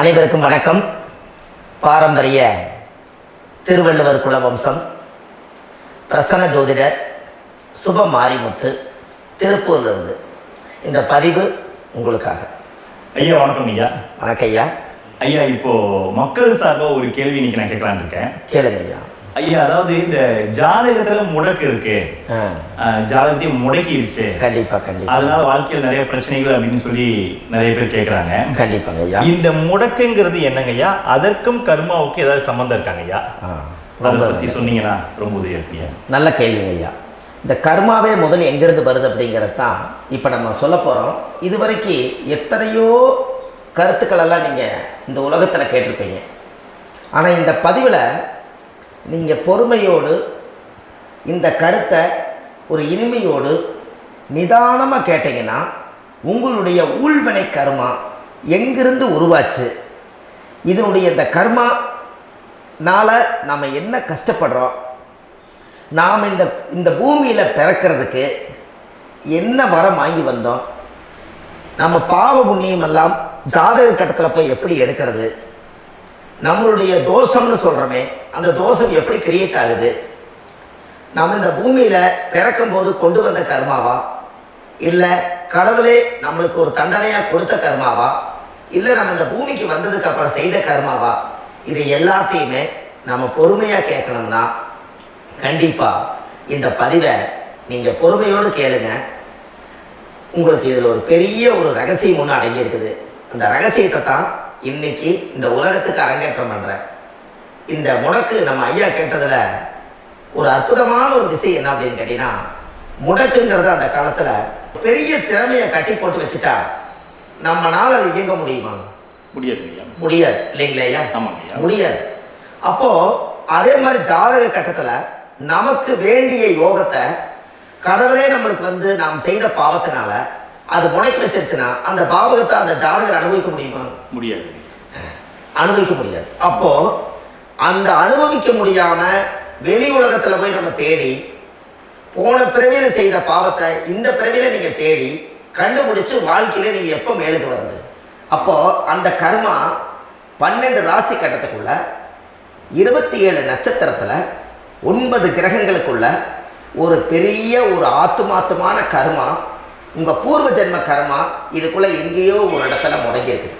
அனைவருக்கும் வணக்கம். பாரம்பரிய திருவள்ளுவர் குலவம்சம் பிரசன்ன ஜோதிடர் சுப மாரிமுத்து திருப்பூர்லேருந்து இந்த பதிவு உங்களுக்காக. ஐயா வணக்கம். ஐயா வணக்கம் ஐயா. ஐயா இப்போ மக்கள் சார்பாக ஒரு கேள்வி இன்னைக்கு நான் கேட்கலான்னு இருக்கேன். கேளுங்க ஐயா. ஐயா, அதாவது இந்த ஜாதகத்துல முடக்கு இருக்கு, ஜாதகத்தையும் முடக்கிருச்சு, கண்டிப்பா கண்டிப்பா, அதனால வாழ்க்கையில் நிறைய பிரச்சனைகள் அப்படின்னு சொல்லி நிறைய பேர் கேட்கறாங்க. கண்டிப்பாங்க ஐயா. இந்த முடக்குங்கிறது என்னங்க ஐயா? அதற்கும் கர்மாவுக்கு ஏதாவது சம்பந்தம் இருக்காங்க ஐயா? அதை பத்தி சொன்னீங்கன்னா ரொம்ப உதவியா இருக்கு. நல்ல கேள்விங்க ஐயா. இந்த கர்மாவே முதல்ல எங்கிருந்து வருது அப்படிங்கிறது தான் இப்போ நம்ம சொல்ல போகிறோம். இதுவரைக்கும் எத்தனையோ கருத்துக்கள் எல்லாம் நீங்கள் இந்த உலகத்தில் கேட்டிருப்பீங்க. ஆனால் இந்த பதிவில் நீங்கள் பொறுமையோடு இந்த கருத்தை ஒரு இனிமையோடு நிதானமாக கேட்டிங்கன்னா உங்களுடைய ஊழ்வினை கர்மா எங்கிருந்து உருவாச்சு, இதனுடைய இந்த கர்மானால் நாம் என்ன கஷ்டப்படுறோம், நாம் இந்த பூமியில் பிறக்கிறதுக்கு என்ன வரம் வாங்கி வந்தோம், நம்ம பாவ புண்ணியம் எல்லாம் ஜாதக கட்டத்தில் போய் எப்படி எடுக்கிறது, நம்மளுடைய தோஷம்னு சொல்கிறோமே அந்த தோஷம் எப்படி கிரியேட் ஆகுது, நம்ம இந்த பூமியில் பிறக்கும் போது கொண்டு வந்த கர்மாவா, இல்லை கடவுளே நம்மளுக்கு ஒரு தண்டனையாக கொடுத்த கர்மாவா, இல்லை நம்ம இந்த பூமிக்கு வந்ததுக்கு அப்புறம் செய்த கர்மாவா, இது எல்லாத்தையுமே நம்ம பொறுமையாக கேட்கணும்னா கண்டிப்பாக இந்த பதிவை நீங்கள் பொறுமையோடு கேளுங்க. உங்களுக்கு இதில் ஒரு பெரிய ஒரு ரகசியம் ஒன்று அடங்கியிருக்குது. அந்த ரகசியத்தை தான் இன்னைக்கு இந்த உலகத்துக்கு அரங்கேற்றம் பண்ணுறேன். இந்த முடக்கு நம்ம ஐயா கேட்டதில் ஒரு அற்புதமான ஒரு விஷயம் என்ன அப்படின்னு கேட்டிங்கன்னா, முடக்குங்கிறது அந்த காலத்தில் பெரிய திறமையை கட்டி போட்டு வச்சுட்டா நம்மளால் அது இயங்க முடியுமா? முடியாது இல்லைங்களா ஐயா? முடியாது. அப்போது அதே மாதிரி ஜாதக கட்டத்தில் நமக்கு வேண்டிய யோகத்தை கடவுளே நம்மளுக்கு நாம் செய்த பாவத்தினால அது முடக்கி வச்சிருச்சுன்னா அந்த பாவகத்தை அந்த ஜாதகர் அனுபவிக்க முடியுமா? முடியாது, அனுபவிக்க முடியாது. அப்போ அந்த அனுபவிக்க முடியாம வெளி உலகத்துல போய் நம்ம தேடி போன பிறவியில செய்த பாவத்தை இந்த பிறவியில நீங்க தேடி கண்டுபிடிச்சு வாழ்க்கையில நீங்க எப்போ மேலுக்கு வருது? அப்போ அந்த கர்மா 12 ராசி கட்டத்துக்குள்ள 27 நட்சத்திரத்துல 9 கிரகங்களுக்குள்ள ஒரு பெரிய ஒரு ஆத்துமாத்துமான கர்மா, உங்க பூர்வ ஜென்ம கர்மா இதுக்குள்ள எங்கேயோ ஒரு இடத்துல முடங்கி இருக்குது.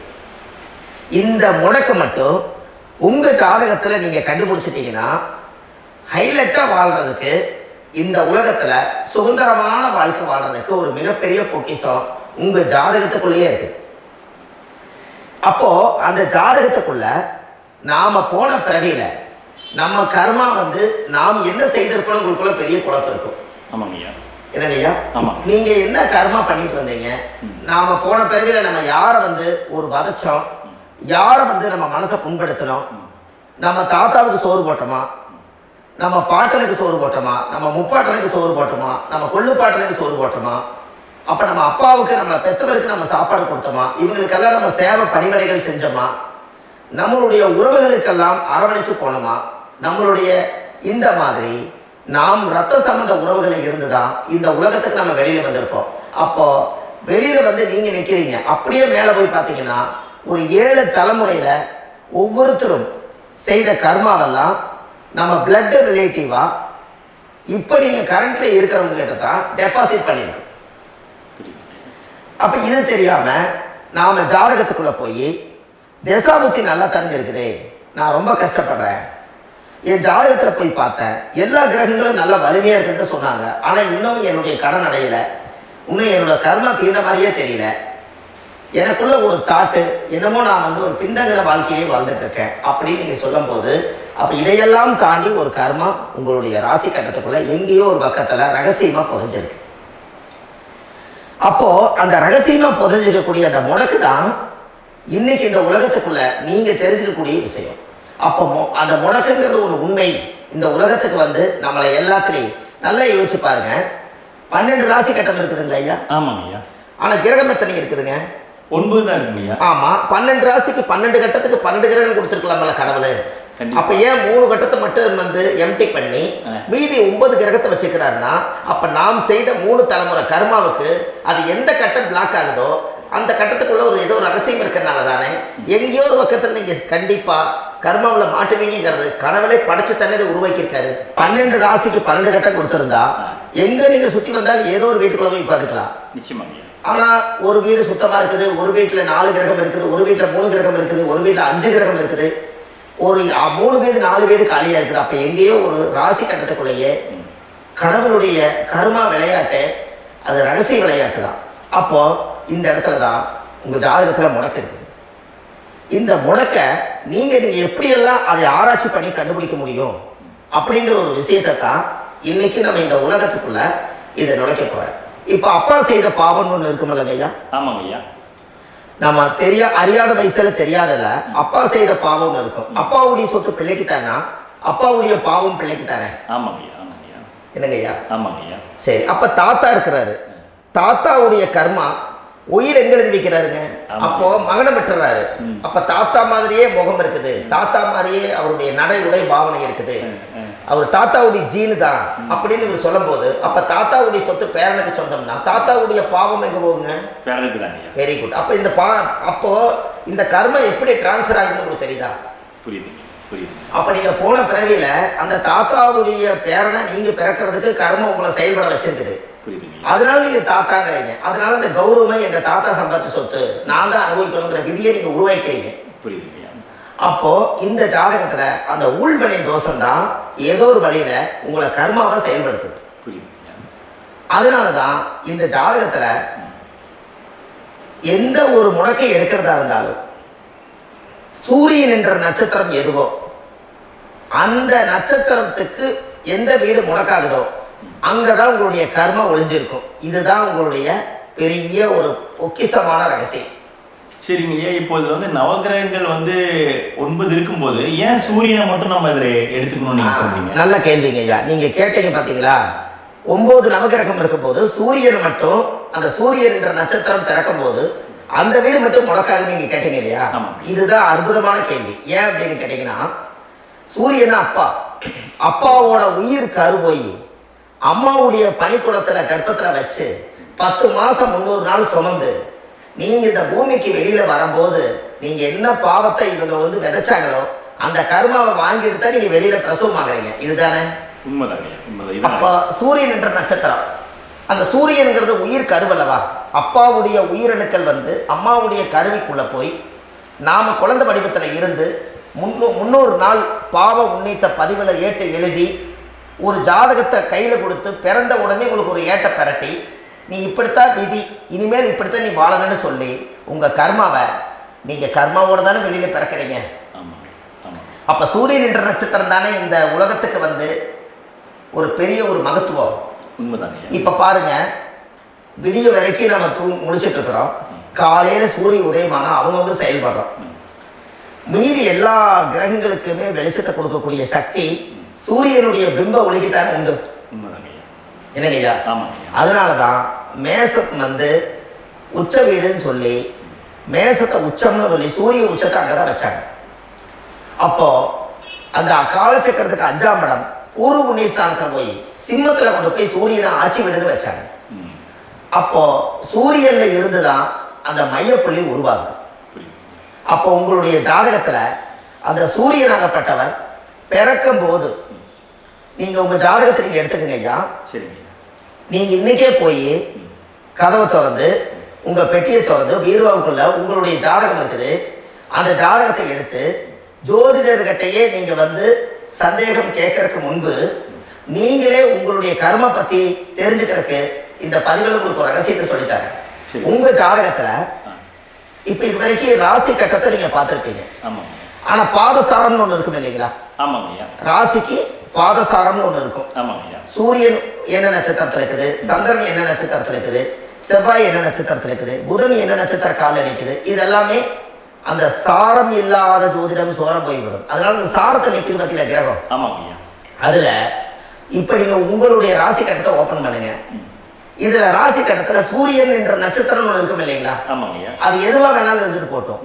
இந்த முடக்க மட்டும் உங்க ஜாதகத்துல நீங்க கண்டுபிடிச்சிட்டீங்கன்னா ஹைலைட்டா வாழ்றதுக்கு, இந்த உலகத்துல சுதந்திரமான வாழ்க்கை வாழ்றதுக்கு ஒரு மிகப்பெரிய பொக்கிஷம் உங்க ஜாதகத்துக்குள்ளேயே இருக்கு. அப்போ அந்த ஜாதகத்துக்குள்ள நாம போன பிறவியில நம்ம கர்மா நாம் என்ன செய்திருக்கோம் உங்களுக்குள்ள பெரிய குழப்பம் இருக்கும். என்னங்கய்யா, நீங்க என்ன கர்மா பண்ணிட்டு வந்தீங்க, நாம போன பிறவில நம்ம யாரை ஒரு வதச்சோம், யாரை நம்ம மனசை புண்படுத்தணும், நம்ம தாத்தாவுக்கு சோறு போட்டோமா, நம்ம பாட்டனுக்கு சோறு போட்டோமா, நம்ம முப்பாட்டனுக்கு சோறு போட்டோமா, நம்ம கொள்ளு பாட்டனுக்கு சோறு போட்டோமா, அப்ப நம்ம அப்பாவுக்கு நம்ம பெற்றவருக்கு நம்ம சாப்பாடு கொடுத்தோமா, இவங்களுக்கெல்லாம் நம்ம சேவை பணிவடைகள் செஞ்சோமா, நம்மளுடைய உறவுகளுக்கெல்லாம் அரவணைச்சு போனோமா, நம்மளுடைய இந்த மாதிரி நாம் ரத்த சம்பந்த உறவுகளை இருந்துதான் இந்த உலகத்துக்கு நம்ம வெளியில வந்திருப்போம். அப்போ வெளியில நீங்க நிக்கிறீங்க, அப்படியே மேல போய் பார்த்தீங்கன்னா ஒரு 7 தலைமுறையில ஒவ்வொருத்தரும் செய்த கர்மாவெல்லாம் நம்ம பிளட் ரிலேட்டிவா இப்போ நீங்க கரண்ட்ல இருக்கிறவங்க கிட்ட தான் டெபாசிட் பண்ணிருக்கு. அப்ப இது தெரியாம நாம ஜாதகத்துக்குள்ள போய் தசாபுத்தி நல்லா தெரிஞ்சிருக்குதே, நான் ரொம்ப கஷ்டப்படுறேன், என் ஜாதகத்துல போய் பார்த்தேன் எல்லா கிரகங்களும் நல்ல வலிமையா இருக்குன்னு சொன்னாங்க, ஆனா இன்னும் என்னுடைய கடன் அடையல, இன்னும் என்னோட கர்மா தீர்ந்த மாதிரியே தெரியல, எனக்குள்ள ஒரு தாட்டு என்னமோ நான் ஒரு பிண்டங்கிற வாழ்க்கையிலே வாழ்ந்துட்டு இருக்கேன் அப்படின்னு நீங்க சொல்லும் போது, அப்ப இதையெல்லாம் தாண்டி ஒரு கர்மா உங்களுடைய ராசி கட்டத்துக்குள்ள எங்கேயோ ஒரு பக்கத்துல ரகசியமா புதைஞ்சிருக்கு. அப்போ அந்த ரகசியமா புதைஞ்சிருக்கக்கூடிய அந்த முடக்கு தான் இன்னைக்கு இந்த உலகத்துக்குள்ள நீங்க தெரிஞ்சுக்கக்கூடிய விஷயம். அப்போ அந்த முடக்குங்கிறது ஒரு உண்மை இந்த உலகத்துக்கு நம்மளை எல்லாத்துலேயும் நல்லா யோசிச்சு பாருங்க. 12 ராசி கட்டம் இருக்குதுங்களா ஐயா? ஆமாங்க ஐயா. ஆனா கிரகம் எத்தனை இருக்குதுங்க? 9 தான் இருக்குங்க. ஆமா, 12 ராசிக்கு 12 கட்டத்துக்கு 12 கிரகம் கொடுத்துருக்கலாம்ல கடவுள். அப்ப ஏன் 3 கட்டத்தை மட்டும் எம்டி பண்ணி மீதி 9 கிரகத்தை வச்சுக்கிறாருன்னா, அப்ப நாம் செய்த 3 தலைமுறை கர்மாவுக்கு அது எந்த கட்டம் பிளாக் ஆகுதோ அந்த கட்டத்துக்குள்ள ஒரு ஏதோ ஒரு ரகசியம் இருக்கிறனால தானே எங்கேயோ ஒரு பக்கத்தில் நீங்கள் கண்டிப்பாக கர்மாவில் மாட்டுவீங்கிறது கனவுலே படைச்சு தானே இதை உருவாக்கியிருக்காரு. 12 ராசிக்கு 12 கட்டம் கொடுத்துருந்தா எங்கே நீங்கள் சுற்றி வந்தாலும் ஏதோ ஒரு வீட்டுக்குள்ள போய் பார்த்துக்கலாம். நிச்சயமாக. ஆனால் ஒரு வீடு சுத்தமாக இருக்குது, ஒரு வீட்டில் 4 கிரகம் இருக்குது, ஒரு வீட்டில் 3 கிரகம் இருக்குது, ஒரு வீட்டில் 5 கிரகம் இருக்குது, ஒரு 3 வீடு 4 வீடு காலியாக இருக்குது. அப்போ எங்கேயோ ஒரு ராசி கட்டத்துக்குள்ளேயே கடவுளுடைய கர்மா விளையாட்டு, அது ரகசிய விளையாட்டு தான். அப்போ இந்த இடத்துல தான் உங்கள் ஜாதகத்தில் முடக்கு இருக்குது. இந்த முடக்க நீங்கள் எப்படியெல்லாம் அதை ஆராய்ச்சி பண்ணி கண்டுபிடிக்க முடியும் அப்படிங்கிற ஒரு விஷயத்தை தான் இன்னைக்கு நம்ம இந்த உலகத்துக்குள்ள இதை நுழைக்க போகிறேன். இப்போ அப்பா செய்த பாவம்னு ஒன்று இருக்குமில்ல ஐயா? ஆமாங்க ஐயா. நம்ம அறியாத வயசுல தெரியாதல அப்பா செய்த பாவம்னு இருக்கும். அப்பாவுடைய சொத்து பிள்ளைக்கு தானா, அப்பாவுடைய பாவம் பிள்ளைக்கு தானே? ஆமாங்க ஐயா. ஆமாங்க ஐயா. என்னங்க ஐயா? ஆமாங்க ஐயா. சரி, அப்ப தாத்தா இருக்கிறாரு, தாத்தாவுடைய கர்மா உயிர் எங்க எழுதி வைக்கிறாருங்க? அப்போ மகனை பெற்றுறாரு. அப்ப தாத்தா மாதிரியே முகம் இருக்குது, தாத்தா மாதிரியே அவருடைய நடை உடை பாவனை இருக்குது, அவர் தாத்தாவுடைய ஜீனு தான் அப்படின்னு இவர் சொல்லும் போது, அப்ப தாத்தாவுடைய சொத்து பேரனுக்கு சொந்தம்னா தாத்தாவுடைய பாவம் எங்க போகுங்க? பேரனுக்கு தான். Very good. அப்ப இந்த அப்போ இந்த கர்ம எப்படி டிரான்ஸ்ஃபர் ஆகுதுன்னு உங்களுக்கு தெரியுதா? புரியுது புரியுது. அப்ப நீங்க போன பிறவியில அந்த தாத்தாவுடைய பேரனை நீங்க பிறக்கிறதுக்கு கர்மம் உங்களை செயல்பட வச்சிருக்குது. அதனால நீங்க தாத்தாங்கிறீங்க. அதனால இந்த கௌரவமே எங்க தாத்தா சம்பாதிச்ச சொத்து, நான் தான் அனுபவிக்கணுங்கிற விதியை நீங்க உருவாக்கிறீங்க. புரியுது. அப்போ இந்த ஜாதகத்துல அந்த உள்வினை தோஷம் தான் ஏதோ ஒரு வழியில உங்களை கர்மாவை செயல்படுத்துது. அதனாலதான் இந்த ஜாதகத்துல எந்த ஒரு முடக்கை எடுக்கிறதா இருந்தாலும் சூரியன் என்ற நட்சத்திரம் எதுவோ அந்த நட்சத்திரத்துக்கு எந்த வீடு முடக்காகுதோ அங்கதான் உங்களுடைய கர்மா ஒளிஞ்சிருக்கும். இதுதான் உங்களுடைய பெரிய ஒரு பொக்கிஷமான ரகசியம். சரிங்க ஐயா. இப்போ இது நவகிரகங்கள் 9 இருக்கும்போது ஏன் சூரியனை மட்டும் நம்ம இதில் எடுத்துக்கணும்னு நீங்க சொல்றீங்க? நல்ல கேள்விங்க ஐயா. நீங்க கேட்டீங்க பாத்தீங்களா, 9 நவகிரகம் இருக்கும்போது சூரியன் மட்டும், அந்த சூரியன் என்ற நட்சத்திரம் பிறக்கும் போது அந்த வீடு மட்டும் முடக்காக நீங்க கேட்டீங்க இல்லையா? இதுதான் அற்புதமான கேள்வி. ஏன் அப்படின்னு கேட்டீங்கன்னா, சூரியனா அப்பா, அப்பாவோட உயிர் கருவோய் அம்மாவுடைய பனிக்குடத்துல கர்ப்பத்துல வச்சு 10 மாசம் 300 நாள் சுமந்து நீங்க இந்த பூமிக்கு வெளியில வரும்போது நீங்க என்ன பாவத்தை இவங்க விதைச்சாங்களோ அந்த கர்மாவை வாங்கிட்டு தான் நீங்க வெளியில பிரசவம் ஆகுறீங்க. இதுதானே உண்மைதாங்க. அப்ப சூரியன் என்ற நட்சத்திரம், அந்த சூரியன்கிறது உயிர் கருவல்லவா? அப்பாவுடைய உயிரணுக்கள் அம்மாவுடைய கருவிக்குள்ள போய் நாம குழந்தை வடிவத்துல இருந்து 300 நாள் பாவ உன்னித்த பதிவுல ஏட்டு எழுதி ஒரு ஜாதகத்தை கையில கொடுத்து பிறந்த உடனே உங்களுக்கு ஒரு ஏட்டை பெரட்டி நீ இப்படித்தான் விதி, இனிமேல் இப்படித்தான் நீ வாழணும்னு சொல்லி உங்க கர்மாவை நீங்க கர்மாவோட தானே வெளியில பிறக்கிறீங்க. அப்ப சூரியன் என்ற நட்சத்திரம் தானே இந்த உலகத்துக்கு ஒரு பெரிய ஒரு மகத்துவம். இப்ப பாருங்க, விடிய வரைக்கும் நம்ம முடிச்சுட்டு இருக்கிறோம். காலையில சூரிய உதயமானா அவங்கவுங்க செயல்படுறோம். மீறி எல்லா கிரகங்களுக்குமே வெளிச்சத்தை கொடுக்கக்கூடிய சக்தி சூரியனுடைய பிம்ப ஒளிக்குத்தான் உண்டு. என்னங்கய்யா? அதனாலதான் மேசம் உச்ச வீடுன்னு சொல்லி மேசத்தை உச்சம்னு சொல்லி சூரிய உச்சத்தை அங்கதான் வச்சாங்க. அப்போ அந்த காலச்சக்கரத்துக்கு 5ஆம் இடம் பூர்வ புண்ணியஸ்தானத்துல போய் சிம்மத்துல கொண்டு போய் சூரியனை ஆட்சி விடுன்னு வச்சாங்க. அப்போ சூரியன்ல இருந்துதான் அந்த மையப்புள்ளி உருவாகுது. அப்போ உங்களுடைய ஜாதகத்துல அந்த சூரியனாகப்பட்டவர் பிறக்கும் போது நீங்க உங்க ஜாதகத்தை நீங்க எடுத்துக்கங்க ஐயா. நீங்க இன்னைக்கே போய் கதவை திறந்து உங்க பெட்டியை திறந்து பீர்வாவுக்குள்ள உங்களுடைய ஜாதகம் இருக்குது, அந்த ஜாதகத்தை எடுத்து ஜோதிடர்கிட்டையே நீங்க சந்தேகம் கேட்கறதுக்கு முன்பு நீங்களே உங்களுடைய கர்ம பத்தி தெரிஞ்சுக்கிறதுக்கு இந்த பதிவுல உங்களுக்கு ஒரு ரகசியத்தை சொல்லித்தரேன். உங்க ஜாதகத்துல இப்ப இது வரைக்கும் ராசி கட்டத்தை நீங்க பார்த்திருப்பீங்க. ஆனா பாதசாரம்னு ஒண்ணு இருக்கும் இல்லைங்களா? ராசிக்கு பாதசாரம்னு ஒண்ணு இருக்கும். சூரியன் என்ன நட்சத்திரத்துல இருக்குது, சந்திரன் என்ன நட்சத்திரத்துல இருக்குது, செவ்வாய் என்ன நட்சத்திரத்துல இருக்குது, புதன் என்ன நட்சத்திர கால நிற்குது, இது எல்லாமே அந்த சாரம் இல்லாத ஜோதிடம் சோரம் போய்விடும். அதனால அந்த சாரத்தை நிற்கிறது பத்தியில கிரகம். அதுல இப்ப நீங்க உங்களுடைய ராசி கட்டத்தை ஓபன் பண்ணுங்க. இதுல ராசி கட்டத்துல சூரியன் என்ற நட்சத்திரம் ஒண்ணு இருக்கும் இல்லைங்களா? அது எதுவா வேணாலும் இருந்துட்டு போட்டோம்.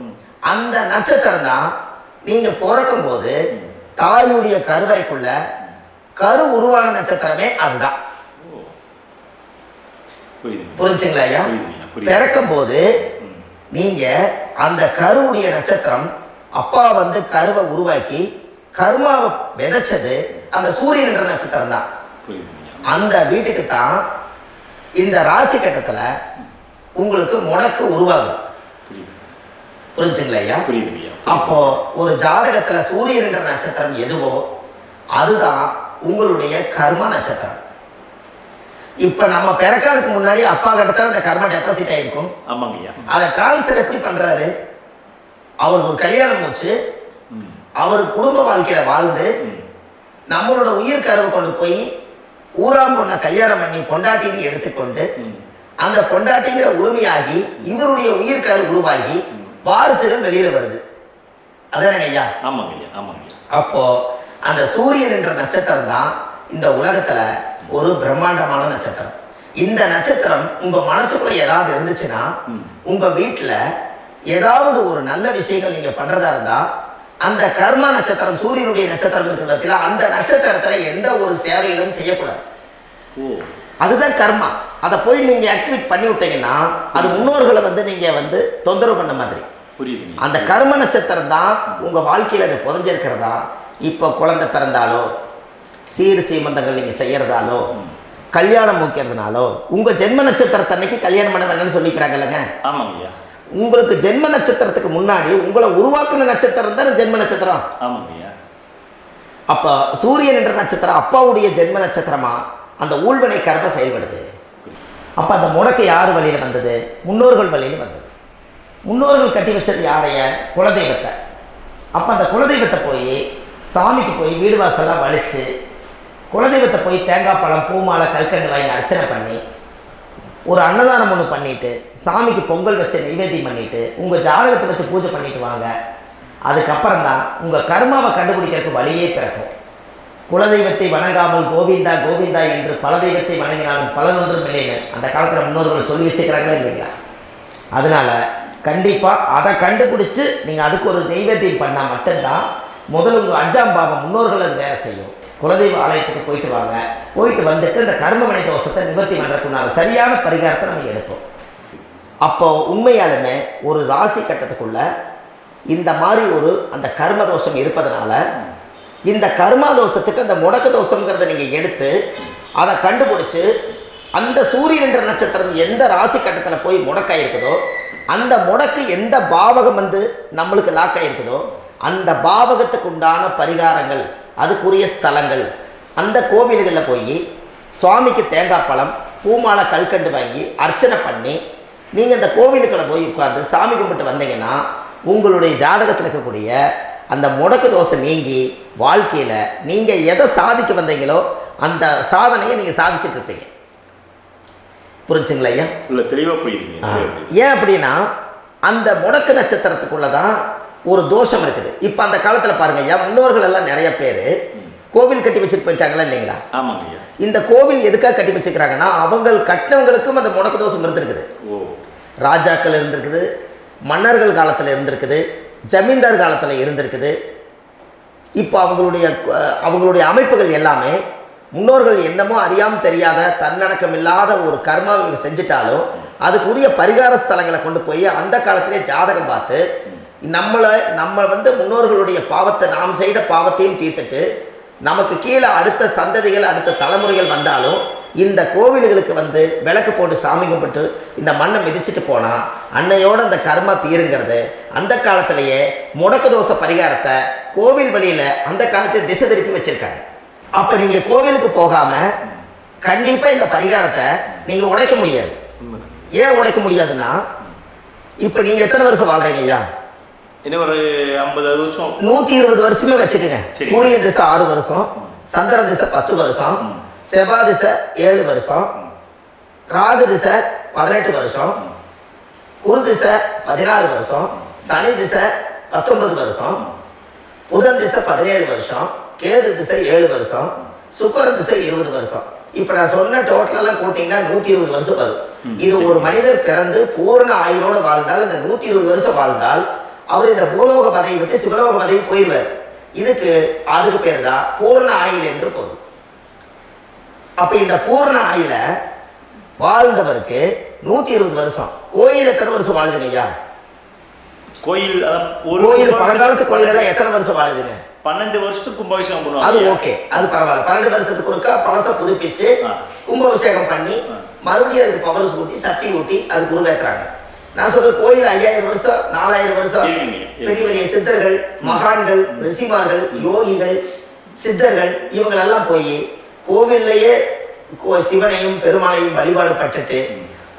அந்த நட்சத்திரம் தான் நீங்க பிறக்கும் போது தாயுடைய கருவறைக்குள்ள கரு உருவான நட்சத்திரமே அதுதான். புரிஞ்சுங்களா ஐயா? பிறக்கும் போது நீங்கள் அந்த கருவுடைய நட்சத்திரம் அப்பா வந்து கருவை உருவாக்கி கர்மாவை விதைச்சது அந்த சூரியன் என்ற நட்சத்திரம் தான். அந்த வீட்டுக்கு தான் இந்த ராசி கட்டத்தில் உங்களுக்கு முடக்கு உருவாகுது. புரிஞ்சுங்களா ஐயா? அப்போ ஒரு ஜாதகத்துல சூரியன் என்ற நட்சத்திரம் எதுவோ அதுதான் உங்களுடைய கர்ம நட்சத்திரம். இப்ப நம்ம பிறக்கிறதுக்கு முன்னாடி அப்பா கிட்ட அந்த கர்ம டெபாசிட் ஆயிருக்கும். அதை டிரான்ஸ்ஃபர் எப்படி பண்றாரு? அவர் ஒரு கல்யாணம் வச்சு அவர் குடும்ப வாழ்க்கையில வாழ்ந்து நம்மளோட உயிர் கருவை கொண்டு போய் ஊராம் பொண்ண கல்யாணம் பண்ணி பொண்டாட்டின்னு எடுத்துக்கொண்டு அந்த பொண்டாட்டிங்கிற உரிமையாகி இவருடைய உயிர் கரு உருவாகி வாரிசுகள் வெளியில வருது. அதானே ஐயா? அப்போ அந்த சூரியன் என்ற நட்சத்திரம் தான் இந்த உலகத்துல ஒரு பிரம்மாண்டமான நட்சத்திரம். இந்த நட்சத்திரம் உங்க மனசுக்குள்ள ஏதாவது இருந்துச்சுன்னா உங்க வீட்டுல ஏதாவது ஒரு நல்ல விஷயங்கள் நீங்க பண்றதா இருந்தா அந்த கர்ம நட்சத்திரம் சூரியனுடைய நட்சத்திரம் இருக்கிறதுல அந்த நட்சத்திரத்துல எந்த ஒரு சேவைகளும் செய்யக்கூடாது. அதுதான் கர்மா. அதை போய் நீங்க ஆக்டிவேட் பண்ணி விட்டீங்கன்னா அது முன்னோர்களை வந்து நீங்க வந்து தொந்தரவு பண்ண மாதிரி. அந்த கர்ம நட்சத்திரம் தான் உங்க வாழ்க்கையில அது புதஞ்சிருக்கிறதா. இப்போ குழந்தை பிறந்தாலோ சீர் சீமந்தங்கள் நீங்க செய்யறதாலோ கல்யாணம் முக்கிறதுனாலோ உங்க ஜென்ம நட்சத்திரத்தை அன்னைக்கு கல்யாணம் பண்ண வேணும்னு சொல்லிக்கிறாங்க இல்லைங்க. உங்களுக்கு ஜென்ம நட்சத்திரத்துக்கு முன்னாடி உங்களை உருவாக்குன நட்சத்திரம் தான் ஜென்ம நட்சத்திரம். அப்ப சூரியன் என்ற நட்சத்திரம் அப்பாவுடைய ஜென்ம நட்சத்திரமா அந்த ஊழ்வினை கர்ம செயல்படுது. அப்ப அந்த முடக்கு யார் வழியில வந்தது? முன்னோர்கள் வழியில வந்தது. முன்னோர்கள் கட்டி வச்சது யாரைய? குலதெய்வத்தை. அப்ப அந்த குலதெய்வத்தை போய் சாமிக்கு போய் வீடு வாசலாம் வலிச்சு குலதெய்வத்தை போய் தேங்காய் பழம் பூமாலை கல்கண்டு வாங்கி அர்ச்சனை பண்ணி ஒரு அன்னதானம் ஒன்று பண்ணிட்டு சாமிக்கு பொங்கல் வச்சு நைவேத்தியம் பண்ணிட்டு உங்க ஜாதகத்தை வச்சு பூஜை பண்ணிட்டு வாங்க. அதுக்கப்புறம் தான் உங்க கர்மாவை கண்டுபிடிக்கிறதுக்கு வழியே பிறக்கும். குலதெய்வத்தை வணங்காமல் கோவிந்தா கோவிந்தா என்று பல தெய்வத்தை வணங்கினாலும் பலனொன்றும் இல்லைன்னு அந்த காலத்தில் முன்னோர்கள் சொல்லி வச்சுக்கிறாங்களே இல்லைங்களா? அதனால கண்டிப்பாக அதை கண்டுபிடிச்சு நீங்கள் அதுக்கு ஒரு நைவேத்தியம் பண்ணால் மட்டும்தான் முதல்ல உங்கள் 5ஆம் பாவம் முன்னோர்கள் அது வேலை செய்யும். குலதெய்வ ஆலயத்துக்கு போயிட்டு வாங்க. போயிட்டு வந்துட்டு இந்த கர்மவினை தோஷத்தை நிவர்த்தி பண்ணுறதுக்குனால சரியான பரிகாரத்தை நம்ம எடுப்போம். அப்போ உண்மையாலுமே ஒரு ராசி கட்டத்துக்குள்ள இந்த மாதிரி ஒரு அந்த கர்ம தோஷம் இருப்பதனால இந்த கர்மா தோஷத்துக்கு அந்த முடக்க தோஷங்கிறத நீங்கள் எடுத்து அதை கண்டுபிடிச்சு அந்த சூரியன் என்ற நட்சத்திரம் எந்த ராசி கட்டத்தில் போய் முடக்காயிருக்குதோ அந்த முடக்கு எந்த பாவகம் வந்து நம்மளுக்கு லாக் ஆகிருக்குதோ அந்த பாவகத்துக்கு உண்டான பரிகாரங்கள் அதுக்குரிய ஸ்தலங்கள் அந்த கோவில்களில் போய் சுவாமிக்கு தேங்காய் பழம் பூமாலை கல்கண்டு வாங்கி அர்ச்சனை பண்ணி நீங்கள் அந்த கோவிலுக்குள்ள போய் உட்கார்ந்து சாமி கும்பிட்டு வந்தீங்கன்னா உங்களுடைய ஜாதகத்தில் இருக்கக்கூடிய அந்த முடக்கு தோசை நீங்கி வாழ்க்கையில் நீங்கள் எதை சாதிக்க வந்தீங்களோ அந்த சாதனையை நீங்கள் சாதிச்சுட்டு இருப்பீங்க. புரிஞ்சுங்களா ஐயா? இல்லை, தெளிவாக புரியுதுங்க. ஏன் அப்படின்னா அந்த முடக்கு நட்சத்திரத்துக்குள்ள தான் ஒரு தோஷம் இருக்குது. இப்போ அந்த காலத்தில் பாருங்க ஐயா, முன்னோர்கள் எல்லாம் நிறைய பேர் கோவில் கட்டி வச்சுட்டு போயிருக்காங்களா இல்லைங்களா? ஆமாங்க ஐயா. இந்த கோவில் எதுக்காக கட்டி வச்சுக்கிறாங்கன்னா அவங்க கட்டினவங்களுக்கும் அந்த முடக்கு தோஷம் இருந்திருக்குது. ராஜாக்கள் இருந்திருக்குது, மன்னர்கள் காலத்தில் இருந்திருக்குது, ஜமீன்தார் காலத்தில் இருந்திருக்குது. இப்போ அவங்களுடைய அமைப்புகள் எல்லாமே முன்னோர்கள் என்னமோ அறியாமல் தெரியாத தன்னடக்கம் இல்லாத ஒரு கர்மாவை செஞ்சுட்டாலும் அதுக்குரிய பரிகார ஸ்தலங்களை கொண்டு போய் அந்த காலத்திலே ஜாதகம் பார்த்து நம்ம வந்து முன்னோர்களுடைய பாவத்தை நாம் செய்த பாவத்தையும் தீர்த்துட்டு நமக்கு கீழே அடுத்த சந்ததிகள் அடுத்த தலைமுறைகள் வந்தாலும் இந்த கோவில்களுக்கு வந்து விளக்கு போட்டு சாமி கும்பிட்டு இந்த மண்ணை மிதிச்சுட்டு போனால் அன்னையோட அந்த கர்மா தீருங்கிறது அந்த காலத்திலேயே முடக்கு தோச பரிகாரத்தை கோவில் வழியில் அந்த காலத்தில் திசை திருப்பி வச்சுருக்காங்க. அப்போ நீங்கள் கோவிலுக்கு போகாமல் கண்டிப்பாக இந்த பரிகாரத்தை நீங்கள் உடைக்க முடியாது. ஏன் உடைக்க முடியாதுன்னா இப்போ நீங்கள் எத்தனை வருஷம் வாழ்கிறீங்க ஐயா? இன்னும் ஒரு 50 வருஷம் 120 வருஷமே வச்சுக்கோங்க. சூரிய திசை 6 வருஷம், சந்திர திசை 10 வருஷம், செவ்வாய் திசை 7 வருஷம், ராகு திசை 18 வருஷம், குரு திசை 16 வருஷம், சனி திசை 19 வருஷம், புதன் திசை 17 வருஷம், கேது திசை 7 வருஷம், சுக்கிர திசை 20 வருஷம். இப்போ நான் சொன்ன டோட்டலெல்லாம் கூட்டிங்கன்னா 120 வருஷம் வரும். இது ஒரு மனிதர் பிறந்து பூர்ண ஆயுளோடு வாழ்ந்தால் இந்த 120 வருஷம் வாழ்ந்தால் அவர் இந்த பூலோக பதவி விட்டு சிவலோக பதவி போயிடுவார். அதுக்கு பேர் தான் பூர்ண ஆயுள் என்று பொருள். அப்ப இந்த பூர்ண ஆயுள வாழ்ந்தவருக்கு 120 வருஷம். கோயில் எத்தனை வருஷம் வாழ்ந்துங்க ஐயா? கோயில் ஒரு கோயில் பழங்காலத்து கோயில் எல்லாம் எத்தனை வருஷம் வாழுதுங்க? 12 வருஷத்துக்கு கும்பாபிஷேகம் பண்ணுவாங்க. அது ஓகே, அது பரவாயில்ல. 12 வருஷத்துக்கு ஒருக்கா பழச புதுப்பிச்சு கும்பாபிஷேகம் பண்ணி மறுபடியும் அதுக்கு பவர் ஊட்டி சக்தி ஊட்டி அதுக்கு உருவேற்றுறாங்க. நான் சொல்றது கோயில் 5000 வருஷம் 4000 வருஷம் பெரிய பெரிய சித்தர்கள், மகான்கள், ரிஷிமார்கள், யோகிகள், சித்தர்கள் இவங்களெல்லாம் போய் கோவில்லையே சிவனையும் பெருமாளையும் வழிபாடு பட்டுட்டு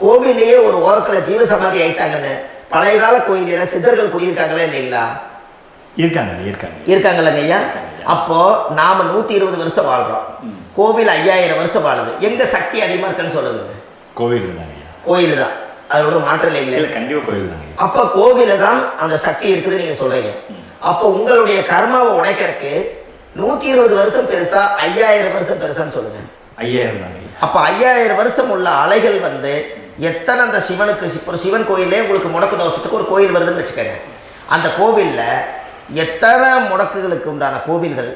கோவில்லையே ஒரு ஓரத்துல ஜீவசமாதி ஆயிட்டாங்கன்னு பழைய கால கோயில சித்தர்கள் குடியிருக்காங்களா இல்லைங்களா? இருக்காங்கல்லங்க ஐயா. அப்போ நாம 120 வருஷம் வாழ்றோம், கோவில் 5000 வருஷம் வாழுது. எங்க சக்தி அதிகமா இருக்குன்னு சொல்லுங்க? கோயில் தான், அதோட மாற்றம் இல்லைங்களே. அப்ப கோவில தான் அந்த சக்தி இருக்குது நீங்க சொல்றீங்க. அப்போ உங்களுடைய கர்மாவை உடைக்கிறதுக்கு 120 வருஷம் பெருசா 5000 வருஷம் பெருசான்னு சொல்லுங்க? 5000 தான். அப்ப 5000 வருஷம் உள்ள அலைகள் வந்து எத்தனை அந்த சிவனுக்கு ஒரு சிவன் கோயிலே உங்களுக்கு முடக்கு தோஷத்துக்கு ஒரு கோயில் வருதுன்னு வச்சுக்கோங்க. அந்த கோவில்ல எத்தனை முடக்குகளுக்கு உண்டான கோவில்கள்,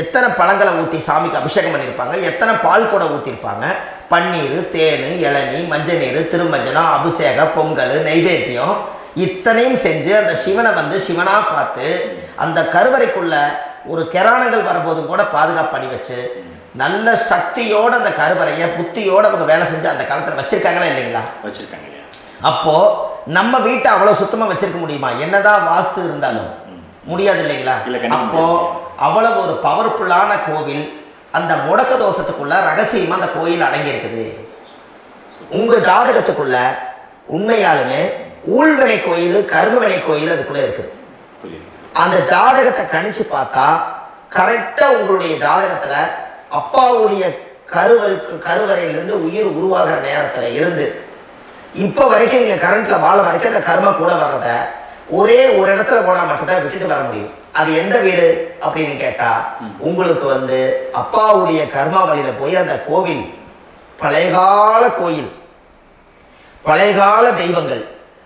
எத்தனை பழங்களை ஊற்றி சாமிக்கு அபிஷேகம் பண்ணியிருப்பாங்க, எத்தனை பால் கூட ஊற்றிருப்பாங்க, பன்னீர், தேன், இளநீ, மஞ்சள் நீர், திருமஞ்சனம், அபிஷேகம், பொங்கல், நைவேத்தியம் இத்தனையும் செஞ்சு அந்த சிவனை வந்து சிவனாக பார்த்து அந்த கருவறைக்குள்ள ஒரு கிராணங்கள் வரும்போதும் கூட பாதுகாப்பு பண்ணி வச்சு நல்ல சக்தியோட அந்த கருவறையை புத்தியோட அவங்க வேலை செஞ்சு அந்த காலத்தில் வச்சிருக்காங்களா இல்லைங்களா? வச்சிருக்காங்க. அப்போ நம்ம வீட்டை அவ்வளோ சுத்தமாக வச்சிருக்க முடியுமா? என்னதான் வாஸ்து இருந்தாலும் முடியாது இல்லைங்களா? அப்போ அவ்வளவு ஒரு பவர்ஃபுல்லான கோவில் அந்த முடக்க தோஷத்துக்குள்ள ரகசியமா அந்த கோயில் அடங்கி இருக்குது. உங்க ஜாதகத்துக்குள்ள உண்மையாலுமே ஊழ்வினை கோயில், கர்மவினை கோயில் அதுக்குள்ள இருக்குது. அந்த ஜாதகத்தை கணிச்சு பார்த்தா கரெக்டா உங்களுடைய ஜாதகத்துல அப்பாவுடைய கருவறையிலிருந்து உயிர் உருவாகிற நேரத்துல இருந்து இப்ப வரைக்கும் நீங்க கரண்ட்ல வாழ வரைக்கும் அந்த கர்ம கூட வர்றத ஒரே ஒரு இடத்துல போனா மட்டும்தான் விட்டுட்டு வர முடியும். அது எந்த வீடு அப்படின்னு கேட்டா உங்களுக்கு வந்து அப்பாவுடைய கர்மாவளியில போய் அந்த கோவில், பழையகால கோயில், பழையகால தெய்வங்கள்,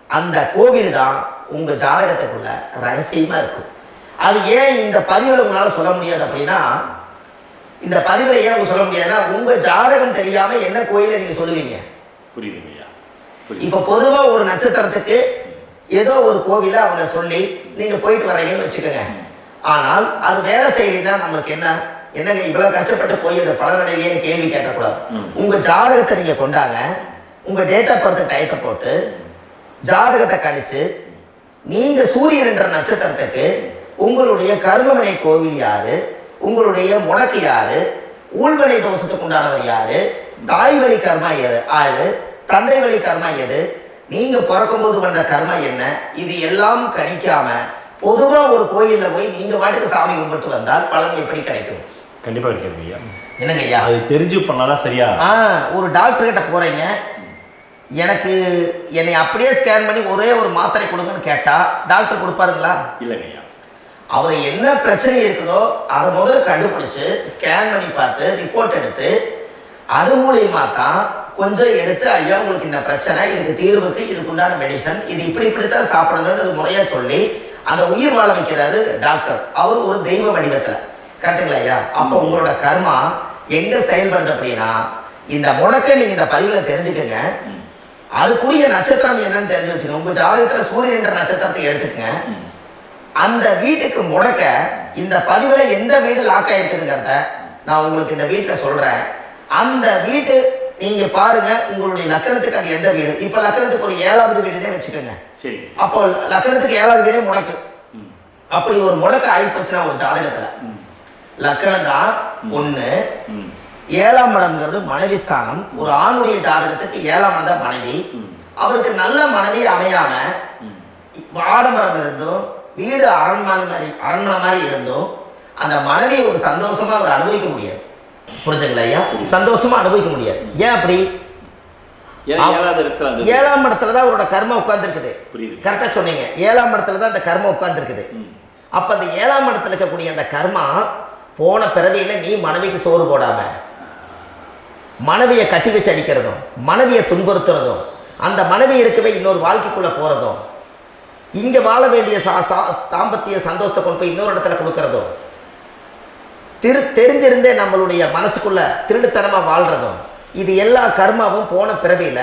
அந்த கோவில் தான் உங்க ஜாதகத்துக்குள்ள ரகசியமா இருக்கும். அது ஏன் இந்த பதிவுல உங்களால சொல்ல முடியாது அப்படின்னா, இந்த பதிவுல ஏன் சொல்ல முடியாதுன்னா உங்க ஜாதகம் தெரியாம என்ன கோயிலை நீங்க சொல்லுவீங்க? புரியுதுங்க. இப்ப பொதுவா ஒரு நட்சத்திரத்துக்கு ஏதோ ஒரு கோவில அவங்க சொல்லி நீங்க போயிட்டு வரீங்கன்னு வச்சுக்கோங்க. ஆனால் அது வேலை செய்யலைன்னா நம்மளுக்கு என்னங்க இவ்வளவு கஷ்டப்பட்டு போய் அந்த பலனடையிலேயே கேள்வி கேட்டக்கூடாது. உங்க ஜாதகத்தை நீங்க கொண்டாங்க, உங்க டேட் ஆஃப் பர்த் டயத்தை போட்டு ஜாதகத்தை கணிச்சு நீங்க சூரியன் என்ற நட்சத்திரத்துக்கு உங்களுடைய கர்மவினை கோவில் யாரு, உங்களுடைய முடக்கு யாரு, ஊழ்வினை தோஷத்துக்கு உண்டானவர் யாரு, தாய் வழி கர்மா யாரு, தந்தை வழி கர்மா எது, நீங்க பிறக்கும் போது வந்த கர்மா என்ன, இது எல்லாம் கணிக்காம பொதுவா ஒரு கோயில்ல போய் நீங்க வாட்டுக்கு சாமி கும்பிட்டு வந்தால் பலன் எப்படி கிடைக்கும்? கண்டிப்பா கிடைக்கும் ஐயா. என்னங்க ஐயா, அது தெரிஞ்சு பண்ணாதான் சரியா? ஒரு டாக்டர் கிட்ட போறீங்க, எனக்கு என்னை அப்படியே ஸ்கேன் பண்ணி ஒரே ஒரு மாத்திரை கொடுங்கன்னு கேட்டா டாக்டர் கொடுப்பாருங்களா? இல்லைங்க ஐயா. அவர் என்ன பிரச்சனை இருக்குதோ அதை முதல்ல கண்டுபிடிச்சு ஸ்கேன் பண்ணி பார்த்து ரிப்போர்ட் எடுத்து அது மூலியமா தான் கொஞ்சம் எடுத்து ஐயா உங்களுக்கு இந்த பிரச்சனை, இதுக்கு தீர்வுக்கு இதுக்குண்டான மெடிசன், இது இப்படித்தான் சாப்பிடணும்னு முறையா சொல்லி அந்த உயிர் வாழ வைக்கிறாரு டாக்டர். அவர் ஒரு தெய்வ வடிவத்துல. கரெக்டுங்களா ஐயா? அப்போ உங்களோட கர்மா எங்க செயல்படுது அப்படின்னா இந்த முடக்க நீங்க இந்த பதிவுல தெரிஞ்சுக்கங்க. அதுக்குரிய நட்சத்திரம் என்னன்னு தெரிஞ்சு வச்சுக்கோங்க. உங்க ஜாதகத்துல சூரியன் என்ற நட்சத்திரத்தை எடுத்துக்கங்க. அந்த வீட்டுக்கு முடக்க இந்த பதிவுல எந்த வீடு லாக் ஆயிருக்குதுங்கிறத நான் உங்களுக்கு இந்த வீட்டுல சொல்றேன். அந்த வீட்டு நீங்க பாருங்க, உங்களுடைய லக்கணத்துக்கு அது எந்த வீடு. இப்ப லக்கணத்துக்கு ஒரு 7வது வீடுனே வச்சுக்கோங்க. அப்போ லக்கணத்துக்கு 7வது வீடே முடக்கு. அப்படி ஒரு முடக்க ஆயிப்போச்சுன்னா ஒரு ஜாதகத்துல லக்கணம் தான் 1, 7ஆம் இடம்ங்கிறது மனைவி ஸ்தானம். ஒரு ஆணுடைய ஜாதகத்துக்கு 7ஆம் இடம் தான் மனைவி. அவருக்கு நல்ல மனைவி அமையாம ஆடம்பரம் இருந்தும் வீடு அரண்மனை மாதிரி இருந்தும் அந்த மனைவி ஒரு சந்தோஷமா அவர் அனுபவிக்க முடியாது. புரிஞ்சுங்களா ஐயா? சந்தோஷமா அனுபவிக்க முடியாது. ஏன் அப்படி? 7ஆம் இடத்துல தான் அவரோட கர்மம் உட்கார்ந்து இருக்குது. கரெக்டா சொன்னீங்க. 7ஆம் இடத்துல தான் அந்த கர்மம் உட்கார்ந்து இருக்குது. அப்ப அந்த 7ஆம் இடத்துல இருக்கக்கூடிய அந்த கர்மா போன பிறவியில நீ மனைவிக்கு சோறு போடாம மனைவியை கட்டி வச்சு அடிக்கிறதும், மனைவியை துன்புறுத்துறதும், அந்த மனைவி இருக்கவே இன்னொரு வாழ்க்கைக்குள்ள போறதும், இங்க வாழ வேண்டிய தாம்பத்திய சந்தோஷத்தை கொண்டு போய் இன்னொரு இடத்துல கொடுக்கறதும், தெரிஞ்சிருந்தே நம்மளுடைய மனசுக்குள்ள திருடுத்தனமா வாழ்றதும், இது எல்லா கர்மாவும் போன பிறவியில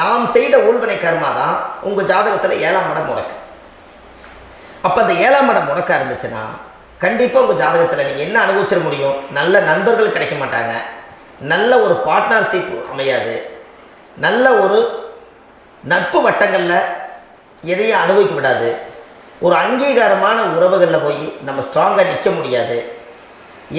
நாம் செய்த ஊழ்வினை கர்மா தான் உங்க ஜாதகத்துல 7ஆம் இடம் முடக்கு. அப்போ அந்த 7ஆம் இடம் முடக்கா இருந்துச்சுன்னா கண்டிப்பாக உங்கள் ஜாதகத்தில் நீங்கள் என்ன அனுபவிச்சிட முடியும்? நல்ல நண்பர்கள் கிடைக்க மாட்டாங்க, நல்ல ஒரு பார்ட்னர்ஷிப் அமையாது, நல்ல ஒரு நட்பு வட்டங்களில் எதையும் அனுபவிக்க விடாது, ஒரு அங்கீகாரமான உறவுகளில் போய் நம்ம ஸ்ட்ராங்காக நிற்க முடியாது.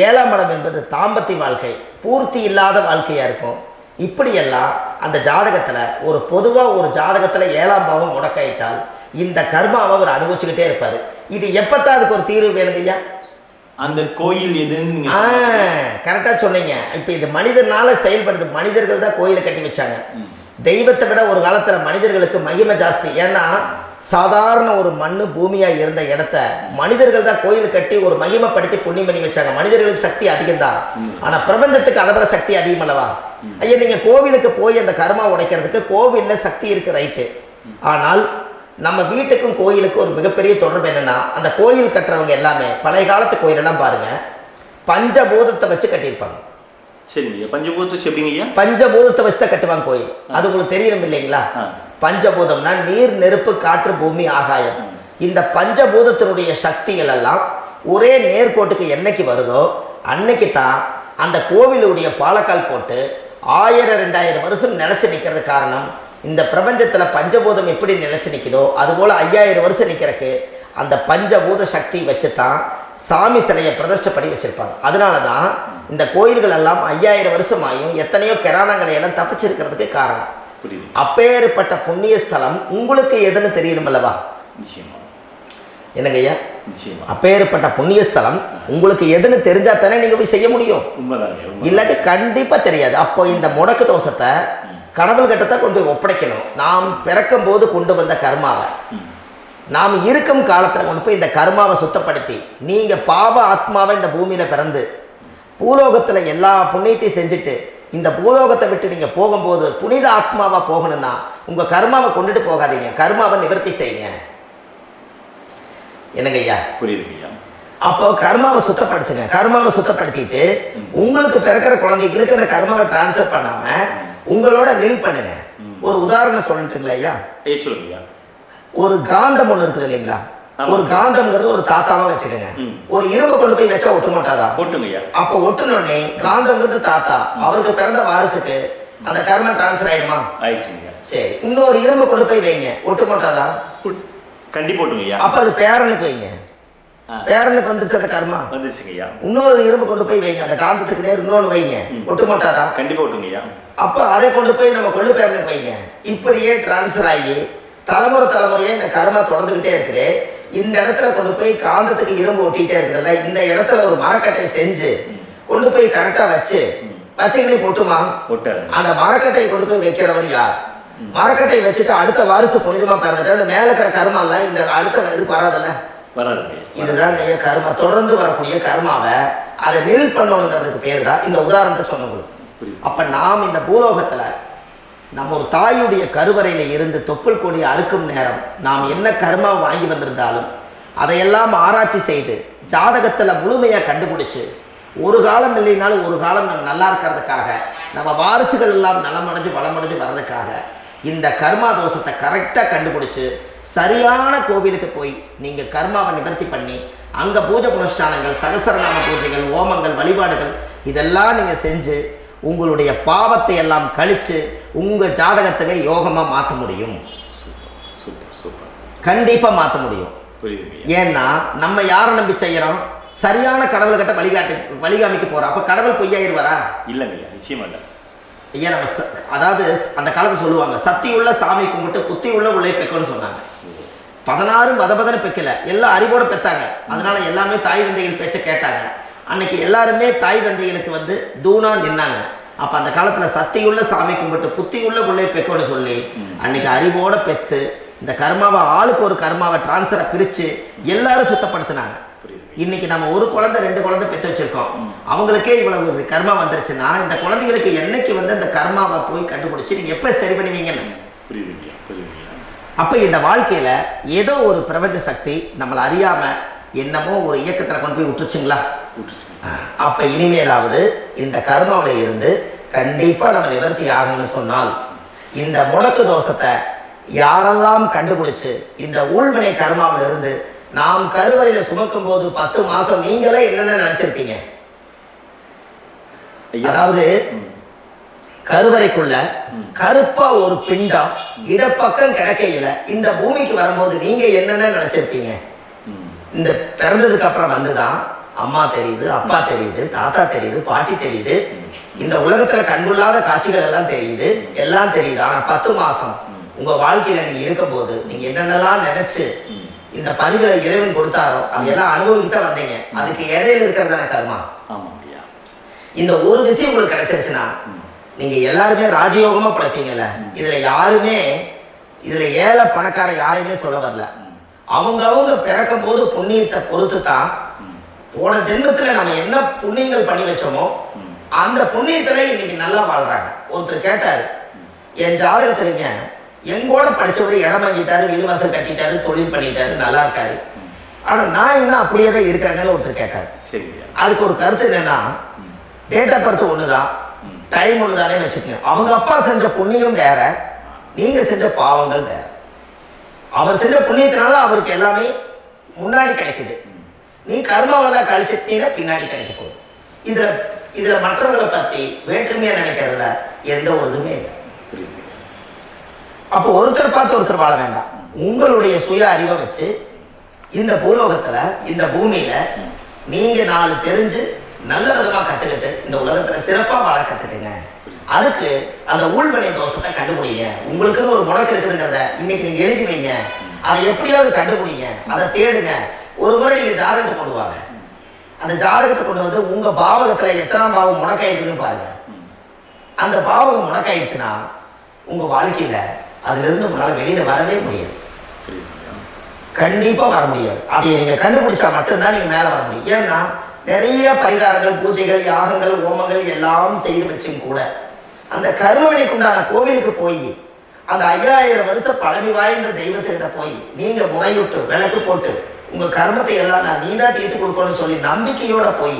7ஆம் இடம் என்பது தாம்பத்திய வாழ்க்கை, பூர்த்தி இல்லாத வாழ்க்கையாக இருக்கும். இப்படியெல்லாம் அந்த ஜாதகத்தில் ஒரு பொதுவாக ஒரு ஜாதகத்தில் 7ஆம் பாவம் முடக்காயிட்டால் இந்த கர்மாவை அவர் அனுபவிச்சுக்கிட்டே இருப்பார். இது எப்பத்தான் அதுக்கு ஒரு தீர்வு வேணுங்க ஐயா? அந்த கோயில் எதுன்னு கரெக்டாக சொன்னீங்க. இப்போ இது மனிதனால செயல்படுது. மனிதர்கள் தான் கோயிலை கட்டி வச்சாங்க. தெய்வத்தை விட ஒரு காலத்தில் மனிதர்களுக்கு மகிமை ஜாஸ்தி. ஏன்னா சாதாரண ஒரு மண்ணு பூமியாக இருந்த இடத்த மனிதர்கள் தான் கோயில் கட்டி ஒரு மகிமைப்படுத்தி புண்ணியம் பண்ணி வச்சாங்க. மனிதர்களுக்கு சக்தி அதிகம்தான், ஆனால் பிரபஞ்சத்துக்கு அதை விட சக்தி அதிகம் அல்லவா? ஐயா, நீங்கள் கோவிலுக்கு போய் அந்த கர்மா உடைக்கிறதுக்கு கோவிலில் சக்தி இருக்குது, ரைட்டு. ஆனால் நம்ம வீட்டுக்கும் கோயிலுக்கும் ஒரு மிகப்பெரிய தொடர்பு என்னென்னா, அந்த கோயில் கட்டுறவங்க எல்லாமே பழைய காலத்து கோயிலெல்லாம் பாருங்கள், பஞ்சபூதத்தை வச்சு கட்டியிருப்பாங்க. சரிங்க. பஞ்சபூதத்தை எப்படிங்க? பஞ்சபூதத்தை வச்சு தான் கட்டுவாங்க கோயில். அது உங்களுக்கு தெரியணும் இல்லைங்களா? பஞ்சபூதம்னா நீர், நெருப்பு, காற்று, பூமி, ஆகாயம். இந்த பஞ்சபூதத்தினுடைய சக்திகள் எல்லாம் ஒரே நேர்கோட்டுக்கு என்னைக்கு வருதோ அன்னைக்கு தான் அந்த கோவிலுடைய பாலக்கால் போட்டு 1000-2000 வருஷம் நிலச்சி நிற்கிறது. காரணம், இந்த பிரபஞ்சத்தில் பஞ்சபூதம் எப்படி நிலச்சி நிற்குதோ அதுபோல் 5000 வருஷம் நிற்கிறதுக்கு அந்த பஞ்சபூத சக்தி வச்சு தான் சாமி சிலையை பிரதிஷ்டை பண்ணி வச்சுருப்பாங்க. அதனால தான் இந்த கோயில்கள் எல்லாம் 5000 வருஷமாயும் எத்தனையோ கிராணங்களை எல்லாம் தப்பிச்சிருக்கிறதுக்கு காரணம். அப்பேற்பட்ட புண்ணிய ஸ்தலம் உங்களுக்கு எதுன்னு தெரியணும் அல்லவா? என்னங்க ஐயா? அப்பேற்பட்ட புண்ணிய ஸ்தலம் உங்களுக்கு எதுன்னு தெரிஞ்சா தானே நீங்க போய் செய்ய முடியும். இல்லாட்டி கண்டிப்பா தெரியாது. அப்போ இந்த முடக்கு தோஷத்தை கடவுள் கிட்டத்தை கொண்டு போய் ஒப்படைக்கணும். நாம் பிறக்கும் போது கொண்டு வந்த கர்மாவை நாம் இருக்கும் காலத்தில் கொண்டு போய் இந்த கர்மாவை சுத்தப்படுத்தி, நீங்க பாவ ஆத்மாவை இந்த பூமியில பிறந்து பூலோகத்தில் எல்லா புண்ணியத்தையும் செஞ்சுட்டு இந்த பூலோகத்தை விட்டு நீங்கள் போகும்போது புனித ஆத்மாவாக போகணும்னா உங்கள் கர்மாவை கொண்டுட்டு போகாதீங்க, கர்மாவை நிவர்த்தி செய்யுங்க. என்னங்க ஐயா? புரியுதுங்க ஐயா. அப்போ கர்மாவை சுத்தப்படுத்துங்க. கர்மாவை சுத்தப்படுத்திட்டு உங்களுக்கு பிறக்கிற குழந்தைகளுக்கு அந்த கர்மாவை டிரான்ஸ்ஃபர் பண்ணாம உங்களோட நில் பண்ணுங்க. ஒரு உதாரணம் சொல்லிட்டுங்களா ஐயா? சொல்லுங்க. ஒரு காந்தம் ஒன்று இருக்குது இல்லைங்களா? ஒரு காந்தம்ங்கிறது ஒரு தாத்தாவா வச்சுக்கோங்க. ஒரு இரும்பு கொண்டு போய் வச்சா ஒட்டு மாட்டாதா? அப்ப ஒட்டுனோடனே காந்தம்ங்கிறது தாத்தா, அவருக்கு பிறந்த வாரிசுக்கு அந்த கர்மம் டிரான்ஸ்ஃபர் ஆயிருமா? சரி, இன்னொரு இரும்பு கொண்டு போய் வைங்க, ஒட்டு மாட்டாதா? கண்டிப்பா ஒட்டுங்க. அப்ப அது பேரனுக்கு வைங்க, பேரனுக்கு வந்துருச்சு அந்த கர்மா. வந்துருச்சுங்கய்யா. இன்னொரு இரும்பு கொண்டு போய் வைங்க, அந்த காந்தத்துக்கு நேர் இன்னொன்று வைங்க, ஒட்டு மாட்டாதா? கண்டிப்பா ஒட்டுங்கய்யா. அப்ப அதை கொண்டு போய் நம்ம கொள்ளு பேரனுக்கு வைங்க. இப்படியே டிரான்ஸ்ஃபர் ஆகி தலைமுறை தலைமுறையே இந்த கர்மா தொடர்ந்துகிட்டே இருக்குது. இந்த இடத்துல கொண்டு போய் காந்தத்துக்கு இரும்பு ஒட்டிகிட்டே இருக்குதுல்ல, இந்த இடத்துல ஒரு மரக்கட்டை செஞ்சு கொண்டு போய் கரெக்டாக வச்சுக்கிட்டே போட்டுமா? அந்த மரக்கட்டையை கொண்டு போய் வைக்கிறவர் யார்? மரக்கட்டையை வச்சுட்டு அடுத்த வாரிசு புனிதமா பிறந்துட்டு அந்த மேல இருக்கிற கர்மால இந்த அடுத்த இது வராதுல்ல. இதுதான் கர்மா. தொடர்ந்து வரக்கூடிய கர்மாவை அதை நில் பண்ணணுங்கிறதுக்கு பேர் தான் இந்த உதாரணத்தை சொன்னது. அப்ப நாம் இந்த பூலோகத்துல நம்ம ஒரு தாயுடைய கருவறையில் இருந்து தொப்புள் கொடி அறுக்கும் நேரம் நாம் என்ன கர்மாவை வாங்கி வந்திருந்தாலும் அதையெல்லாம் ஆராய்ச்சி செய்து ஜாதகத்தில் முழுமையாக கண்டுபிடிச்சு ஒரு காலம் இல்லைனாலும் ஒரு காலம் நம்ம நல்லா இருக்கிறதுக்காக, நம்ம வாரிசுகள் எல்லாம் நலமடைஞ்சு வளமடைஞ்சு வர்றதுக்காக இந்த கர்மா தோஷத்தை கரெக்டாக கண்டுபிடிச்சு சரியான கோவிலுக்கு போய் நீங்கள் கர்மாவை நிவர்த்தி பண்ணி அங்கே பூஜை புனஸ்தானங்கள், சகசரநாம பூஜைகள், ஓமங்கள், வழிபாடுகள் இதெல்லாம் நீங்கள் செஞ்சு உங்களுடைய பாவத்தை எல்லாம் கழித்து உங்கள் ஜாதகத்தவே யோகமாக மாற்ற முடியும். கண்டிப்பாக மாற்ற முடியும். ஏன்னா நம்ம யாரை நம்பி செய்கிறோம்? சரியான கடவுள்கிட்ட வழிகாமிக்க போகிறோம். அப்போ கடவுள் பொய்யாயிருவாரா? இல்லைங்க, நிச்சயமா இல்லை. ஐயா, நம்ம அதாவது அந்த காலத்தை சொல்லுவாங்க, சக்தியுள்ள சாமி கும்பிட்டு புத்தி உள்ள உள்ளே பெக்கணும்னு சொன்னாங்க. 16 வதபதனை பெக்கல, எல்லாம் அறிவோட பெற்றாங்க. அதனால எல்லாமே தாய் தந்தைகள் பேச்சை கேட்டாங்க. அன்னைக்கு எல்லாருமே தாய் தந்தைகளுக்கு தூணா நின்னாங்க. அப்போ அந்த காலத்தில் சக்தியுள்ள சாமி கும்பிட்டு புத்தியுள்ள உள்ளே பெக்கோன்னு சொல்லி அன்னைக்கு அறிவோட பெற்று இந்த கர்மாவை ஆளுக்கு ஒரு கர்மாவை டிரான்ஸ்ஃபரை பிரித்து எல்லாரும் சுத்தப்படுத்தினாங்க. இன்னைக்கு நம்ம ஒரு குழந்தை 2 குழந்தை பெற்று வச்சிருக்கோம். அவங்களுக்கே இவ்வளவு கர்மா வந்துருச்சுன்னா இந்த குழந்தைகளுக்கு என்னைக்கு இந்த கர்மாவை போய் கண்டுபிடிச்சி நீங்கள் எப்போ சரி பண்ணுவீங்கன்னு. அப்போ இந்த வாழ்க்கையில் ஏதோ ஒரு பிரபஞ்ச சக்தி நம்மளை அறியாமல் என்னமோ ஒரு இயக்கத்தில் கொண்டு போய் விட்டுருச்சுங்களா? அப்போ இனிமேலாவது இந்த கர்மாவில் இருந்து கண்டிப்பாக நம்ம நிவர்த்தி ஆகணும்னு சொன்னால் இந்த முடக்கு தோஷத்தை யாரெல்லாம் கண்டுபிடிச்சு இந்த ஊழ்வினை கர்மாவில் இருந்து நாம் கருவறையில சுமக்கும் போது 10 மாசம் நீங்களே என்னென்ன நினைச்சிருப்பீங்க? அதாவது கருவறைக்குள்ள கருப்பா ஒரு பிண்டம் இடப்பக்கம் கிடக்கையில இந்த பூமிக்கு வரும்போது நீங்க என்னென்ன நினைச்சிருப்பீங்க? இந்த பிறந்ததுக்கு அப்புறம் வந்துதான் அம்மா தெரியுது, அப்பா தெரியுது, தாத்தா தெரியுது, பாட்டி தெரியுது, இந்த உலகத்துல கண்டுள்ளாத காட்சிகள் எல்லாம் தெரியுது, எல்லாம் தெரியுது. ஆனா 10 மாசம் உங்க வாழ்க்கையில நீங்க இருக்கும் போது நீங்க என்னென்னலாம் நினைச்சு இந்த பதிவுகளை இறைவன் கொடுத்தாரோ அதெல்லாம் அனுபவிக்கத்தான் வந்தீங்க. அதுக்கு இடையில இருக்கிறதான கர்மா. இந்த ஒரு விஷயம் உங்களுக்கு கிடைச்சிருச்சுன்னா நீங்க எல்லாருமே ராஜயோகமா படைப்பீங்கல்ல. இதுல ஏழை பணக்கார யாரையுமே சொல்ல வரல. அவங்க பிறக்கும் போது புண்ணியத்தை பொறுத்து தான் போன ஜென்மத்துல நம்ம என்ன புண்ணியங்கள் பண்ணி வச்சோமோ அந்த புண்ணியத்துல இன்னைக்கு நல்லா வாழ்றாங்க. ஒருத்தர் கேட்டாரு, என் ஜாதகத்துலங்க எங்கூட படிச்சவரு இடம் வாங்கிட்டாரு, வீடு வாசல் கட்டிட்டாரு, தொழில் பண்ணிட்டாரு, நல்லா இருக்காரு, ஆனா நான் இன்னும் அப்படியே தான் இருக்காங்கன்னு ஒருத்தர் கேட்டாரு. அதுக்கு ஒரு கருத்து என்னன்னா, டேட் ஆஃப் பர்த் ஒண்ணுதான், டைம் ஒண்ணுதானே வச்சுக்கோங்க. அவங்க அப்பா செஞ்ச புண்ணியம் வேற, நீங்க செஞ்ச பாவங்கள் வேற. அவர் செஞ்ச புண்ணியத்தினால அவருக்கு எல்லாமே முன்னாடி கிடைக்குது. நீ கர்மாவெல்லாம் கழிச்சிட்டீங்கன்னா பின்னாடி கிடைக்க போகுது. இதுல மற்றவங்களை பத்தி வேற்றுமையா நினைக்கிறதுல எந்த ஒரு இதுவுமே இல்லை. அப்போ ஒருத்தர் பார்த்து ஒருத்தர் வாழ வேண்டாம். உங்களுடைய சுய அறிவை வச்சு இந்த பூலோகத்துல இந்த பூமியில நீங்க 4 தெரிஞ்சு நல்ல விதமா கத்துக்கிட்டு இந்த உலகத்துல சிறப்பா வாழ கத்துக்குங்க. அதுக்கு அந்த ஊழ்வினை தோஷத்தை கண்டுபிடிங்க. உங்களுக்குன்னு ஒரு முடக்கு இருக்குதுங்கிறத இன்னைக்கு நீங்க எழுதி வைங்க. அதை எப்படியாவது கண்டுபிடிங்க, அதை தேடுங்க. ஒரு முறை நீங்க ஜாதகத்தை கொண்டு வாங்க. அந்த ஜாதகத்தை கொண்டு வந்து உங்க பாவகத்துல எத்தனாம் பாவம் முடக்காயிருக்குன்னு பாருங்க. அந்த பாவகம் முடக்காயிடுச்சுன்னா உங்க வாழ்க்கையில அதுல இருந்து உங்களால வெளியில வரவே முடியாது. கண்டிப்பா வர முடியாது. அதை நீங்க கண்டுபிடிச்சா மட்டும்தான் நீங்க மேல வர முடியும். ஏன்னா நிறைய பரிகாரங்கள், பூஜைகள், யாகங்கள், ஹோமங்கள் எல்லாம் செய்து வச்சும் கூட அந்த கருவணைக்கு உண்டான கோவிலுக்கு போய் அந்த 5000 வருஷம் பழமை வாய்ந்த தெய்வத்துக்கிட்ட போய் நீங்க முறையிட்டு விளக்கு போட்டு உங்க கர்மத்தை எல்லாம் நான் நீதான் தீர்த்து கொடுக்கணும்னு சொல்லி நம்பிக்கையோட போய்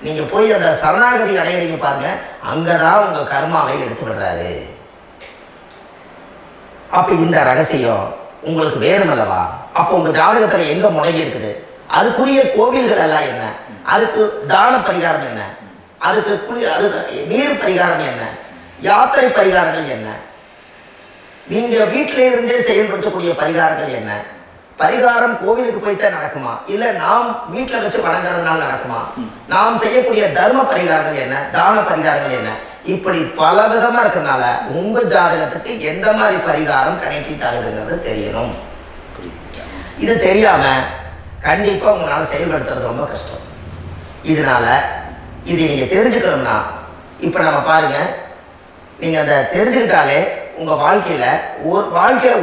நீங்க போய் அந்த சரணாகதி அடையிறீங்க பாருங்க, அங்கதான் உங்க கர்மாவை எடுத்து விடுறாரு. அப்ப இந்த ரகசியம் உங்களுக்கு வேணும் அல்லவா? அப்போ உங்க ஜாதகத்துல எங்க முடங்கி இருக்குது, அதுக்குரிய கோவில்கள் எல்லாம் என்ன, அதுக்கு தான பரிகாரம் என்ன, அதுக்கு நீர் பரிகாரம் என்ன, யாத்திரை பரிகாரங்கள் என்ன, நீங்க வீட்டில இருந்தே செயல்படுத்தக்கூடிய பரிகாரங்கள் என்ன, பரிகாரம் கோவிலுக்கு போய்தான் நடக்குமா, இல்ல நாம் வீட்டில் வச்சு வணங்குறதுனால நடக்குமா, நாம் செய்யக்கூடிய தர்ம பரிகாரங்கள் என்ன, தான பரிகாரங்கள் என்ன, இப்படி பல விதமா இருக்கனால உங்க ஜாதகத்துக்கு எந்த மாதிரி பரிகாரம் கனெக்ட் ஆகுதுங்கிறது தெரியணும். இது தெரியாம கண்டிப்பா உங்களால செயல்படுத்துறது ரொம்ப கஷ்டம். இதனால இதை நீங்க தெரிஞ்சுக்கணும்னா இப்ப நம்ம பாருங்க, நீங்க அதை தெரிஞ்சுக்கிட்டாலே உங்க வாழ்க்கையில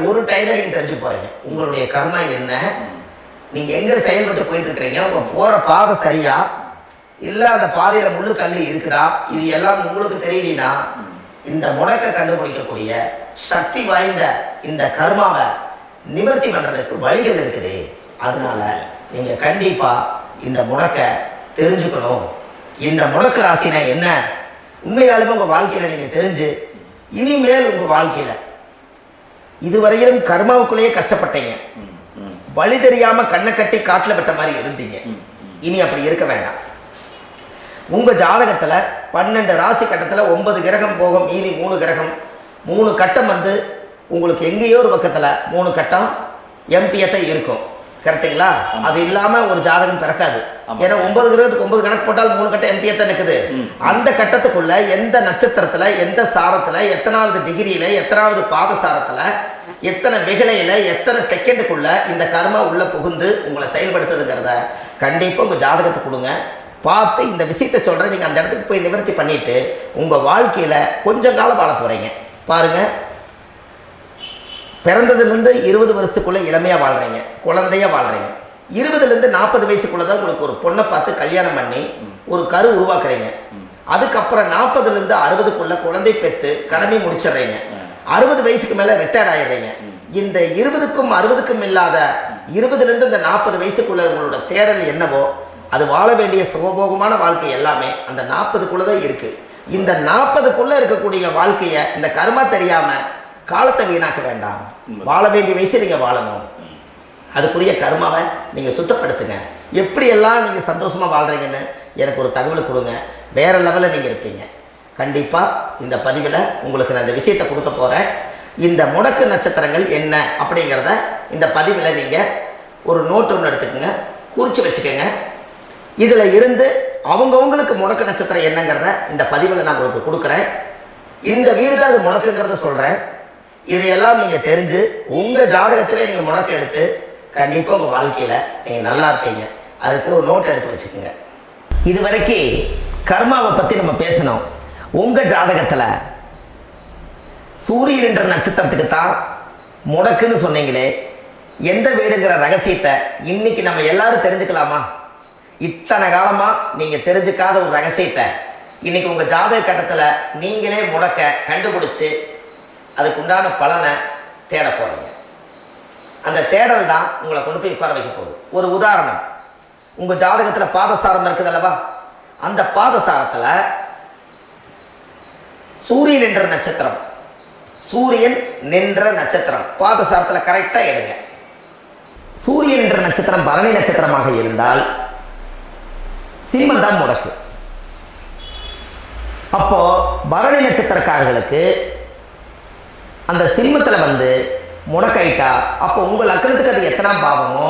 ஒரு டைம்ல நீங்க தெரிஞ்சு போறீங்க உங்களுடைய கர்மா என்ன, நீங்க எங்க செயல்பட்டு போயிட்டு இருக்கிறீங்க, உங்க போற பாதை சரியா இல்ல அந்த பாதையில முள்ளு கல்லு இருக்குதா, இது எல்லாம் உங்களுக்கு தெரியலனா இந்த முடக்க கண்டுபிடிக்கக்கூடிய சக்தி வாய்ந்த இந்த கர்மாவை நிவர்த்தி பண்றதுக்கு வழிகள் இருக்குது. அதனால நீங்க கண்டிப்பா இந்த முடக்க தெரிஞ்சுக்கணும். இந்த முடக்க ராசினா என்ன உண்மையாலுமே உங்க வாழ்க்கையில நீங்க தெரிஞ்சு இனிமேல் உங்க வாழ்க்கையில இதுவரையிலும் கர்மாவுக்குள்ளேயே கஷ்டப்பட்டீங்க, வழி தெரியாம கண்ணை கட்டி காட்டுல விட்ட மாதிரி இருந்தீங்க, இனி அப்படி இருக்க வேண்டாம். உங்க ஜாதகத்துல 12 ராசி கட்டத்துல 9 கிரகம் போகும், மீதி 3 கிரகம் 3 கட்டம் வந்து உங்களுக்கு எங்கேயோ ஒரு பக்கத்துல 3 கட்டம் எம்டியத்தை இருக்கும். கரெக்டுங்களா? அது இல்லாம ஒரு ஜாதகம் பிறக்காது. ஏன்னா 9 கிரகத்துக்கு 9 கணக்கு போட்டால் 3 கட்டம் எம்டியத்தை நிற்குது. அந்த கட்டத்துக்குள்ள எந்த நட்சத்திரத்துல, எந்த சாரத்துல, எத்தனாவது டிகிரியில, எத்தனாவது பாதசாரத்துல, எத்தனை வெகுளையில, எத்தனை செகண்டுக்குள்ள இந்த கர்மா உள்ள புகுந்து உங்களை செயல்படுத்துதுங்கிறத கண்டிப்பா உங்க ஜாதகத்தை கொடுங்க. பார்த்து இந்த விஷயத்தை சொல்றேன், நீங்க அந்த இடத்துக்கு போய் நிவர்த்தி பண்ணிட்டு உங்க வாழ்க்கையில கொஞ்சம் காலம் வாழ போறீங்க. பாருங்க, பிறந்ததுலேருந்து 20 வருஷத்துக்குள்ள இளமையா வாழ்றீங்க, குழந்தையா வாழ்றீங்க. 20லேருந்து 40 வயசுக்குள்ளதான் உங்களுக்கு ஒரு பொண்ணை பார்த்து கல்யாணம் பண்ணி ஒரு கரு உருவாக்குறீங்க. அதுக்கப்புறம் 40லேருந்து 60க்குள்ள குழந்தை பெற்று கடமை முடிச்சிடுறீங்க. 60 வயசுக்கு மேல ரிட்டையர்ட் ஆயிடுறீங்க. இந்த 20க்கும் 60க்கும் இல்லாத 20லேருந்து இந்த 40 வயசுக்குள்ள உங்களோட தேடல் என்னவோ அது வாழ வேண்டிய சுகபோகமான வாழ்க்கை எல்லாமே அந்த 40க்குள்ளதான் இருக்கு. இந்த 40க்குள்ள இருக்கக்கூடிய வாழ்க்கைய இந்த கர்மா தெரியாம காலத்தை வீணாக்க வேண்டாம். வாழ வேண்டிய வயசு நீங்க வாழணும். அதுக்குரிய கர்மாவை நீங்கள் சுத்தப்படுத்துங்க. எப்படியெல்லாம் நீங்கள் சந்தோஷமாக வாழ்கிறீங்கன்னு எனக்கு ஒரு தகவல் கொடுங்க. வேறு லெவலில் நீங்கள் இருப்பீங்க. கண்டிப்பாக இந்த பதிவில் உங்களுக்கு நான் இந்த விஷயத்தை கொடுக்க போகிறேன். இந்த முடக்கு நட்சத்திரங்கள் என்ன அப்படிங்கிறத இந்த பதிவில் நீங்கள் ஒரு நோட்டு ஒன்று எடுத்துக்கோங்க, குறித்து வச்சுக்கோங்க. இதில் இருந்து அவங்கவுங்களுக்கு முடக்கு நட்சத்திரம் என்னங்கிறத இந்த பதிவில் நான் உங்களுக்கு கொடுக்குறேன். இந்த வீடு தான் அது முடக்குங்கிறத சொல்கிறேன். இதையெல்லாம் நீங்கள் தெரிஞ்சு உங்கள் ஜாதகத்திலே நீங்கள் முடக்கு எடுத்து கண்டிப்பாக உங்கள் வாழ்க்கையில் நீங்கள் நல்லா இருப்பீங்க. அதுக்கு ஒரு நோட் எடுத்து வச்சுக்கோங்க. இது வரைக்கும் கர்மாவை பற்றி நம்ம பேசணும். உங்கள் ஜாதகத்தில் சூரியன் என்ற நட்சத்திரத்துக்கு தான் முடக்குன்னு சொன்னீங்களே, எந்த வீடுங்கிற ரகசியத்தை இன்னைக்கு நம்ம எல்லாரும் தெரிஞ்சுக்கலாமா? இத்தனை காலமாக நீங்கள் தெரிஞ்சுக்காத ஒரு ரகசியத்தை இன்னைக்கு உங்கள் ஜாதக கட்டத்தில் நீங்களே முடக்க கண்டுபிடிச்சி அதுக்கு உண்டான பலனை தேட போகிறீங்க. அந்த தேடல் தான் உங்களை கொண்டு போய் உட்கார வைக்க போகுது. ஒரு உதாரணம், உங்கள் ஜாதகத்தில் பாதசாரம் இருக்குது அல்லவா? அந்த பாதசாரத்தில் சூரியன் என்ற நட்சத்திரம், சூரியன் நின்ற நட்சத்திரம் பாதசாரத்தில் கரெக்டாக எடுங்க. சூரியன் என்ற நட்சத்திரம் பரணி நட்சத்திரமாக இருந்தால் சிம்மம் தான் முடக்கு. அப்போ பரணி நட்சத்திரக்காரர்களுக்கு அந்த சிம்மத்தில் வந்து முடக்காயிட்டா, அப்போ உங்கள் லக்னத்துக்கு அது எத்தனாம் பாவமோ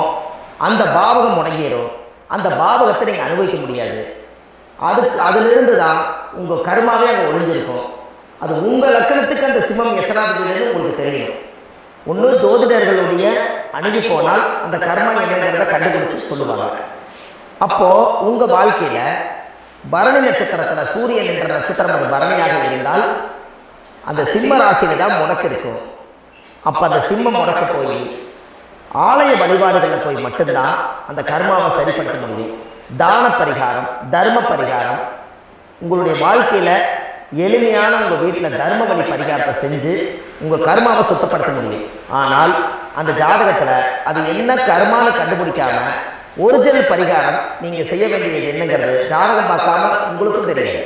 அந்த பாவகம் முடங்கிடும். அந்த பாவகத்தை நீங்கள் அனுபவிக்க முடியாது. அதிலிருந்து தான் உங்கள் கர்மாவே அங்கே ஒழிஞ்சிருக்கும். அது உங்கள் லக்னத்துக்கு அந்த சிம்மம் எத்தனாவது வீடுன்னு உங்களுக்கு தெரியும். ஒன்று ஜோதிடர்களுடைய அணுகி போனால் அந்த கர்மா என்னங்கிறத கண்டுபிடிச்சு சொல்லுவாங்க. அப்போது உங்கள் வாழ்க்கையில் பரணி நட்சத்திரத்தில் சூரியன் என்ற நட்சத்திரம் அது பரணியாக இருந்தால் அந்த சிம்ம ராசியில தான் முடக்கு இருக்கும். அப்போ அந்த சிம்மம் முடக்க போய் ஆலய வழிபாடுகளில் போய் மட்டும்தான் அந்த கர்மாவை சரிப்படுத்த முடியும். தான பரிகாரம், தர்ம பரிகாரம், உங்களுடைய வாழ்க்கையில் எளிமையான உங்கள் வீட்டில் தர்ம வழி பரிகாரத்தை செஞ்சு உங்கள் கர்மாவை சுத்தப்படுத்த முடியும். ஆனால் அந்த ஜாதகத்தில் அது என்ன கர்மான்னு கண்டுபிடிக்காம ஒரிஜினல் பரிகாரம் நீங்கள் செய்ய வேண்டியது என்னங்கிறது ஜாதகம் பார்க்காம உங்களுக்கும் தெரியாது.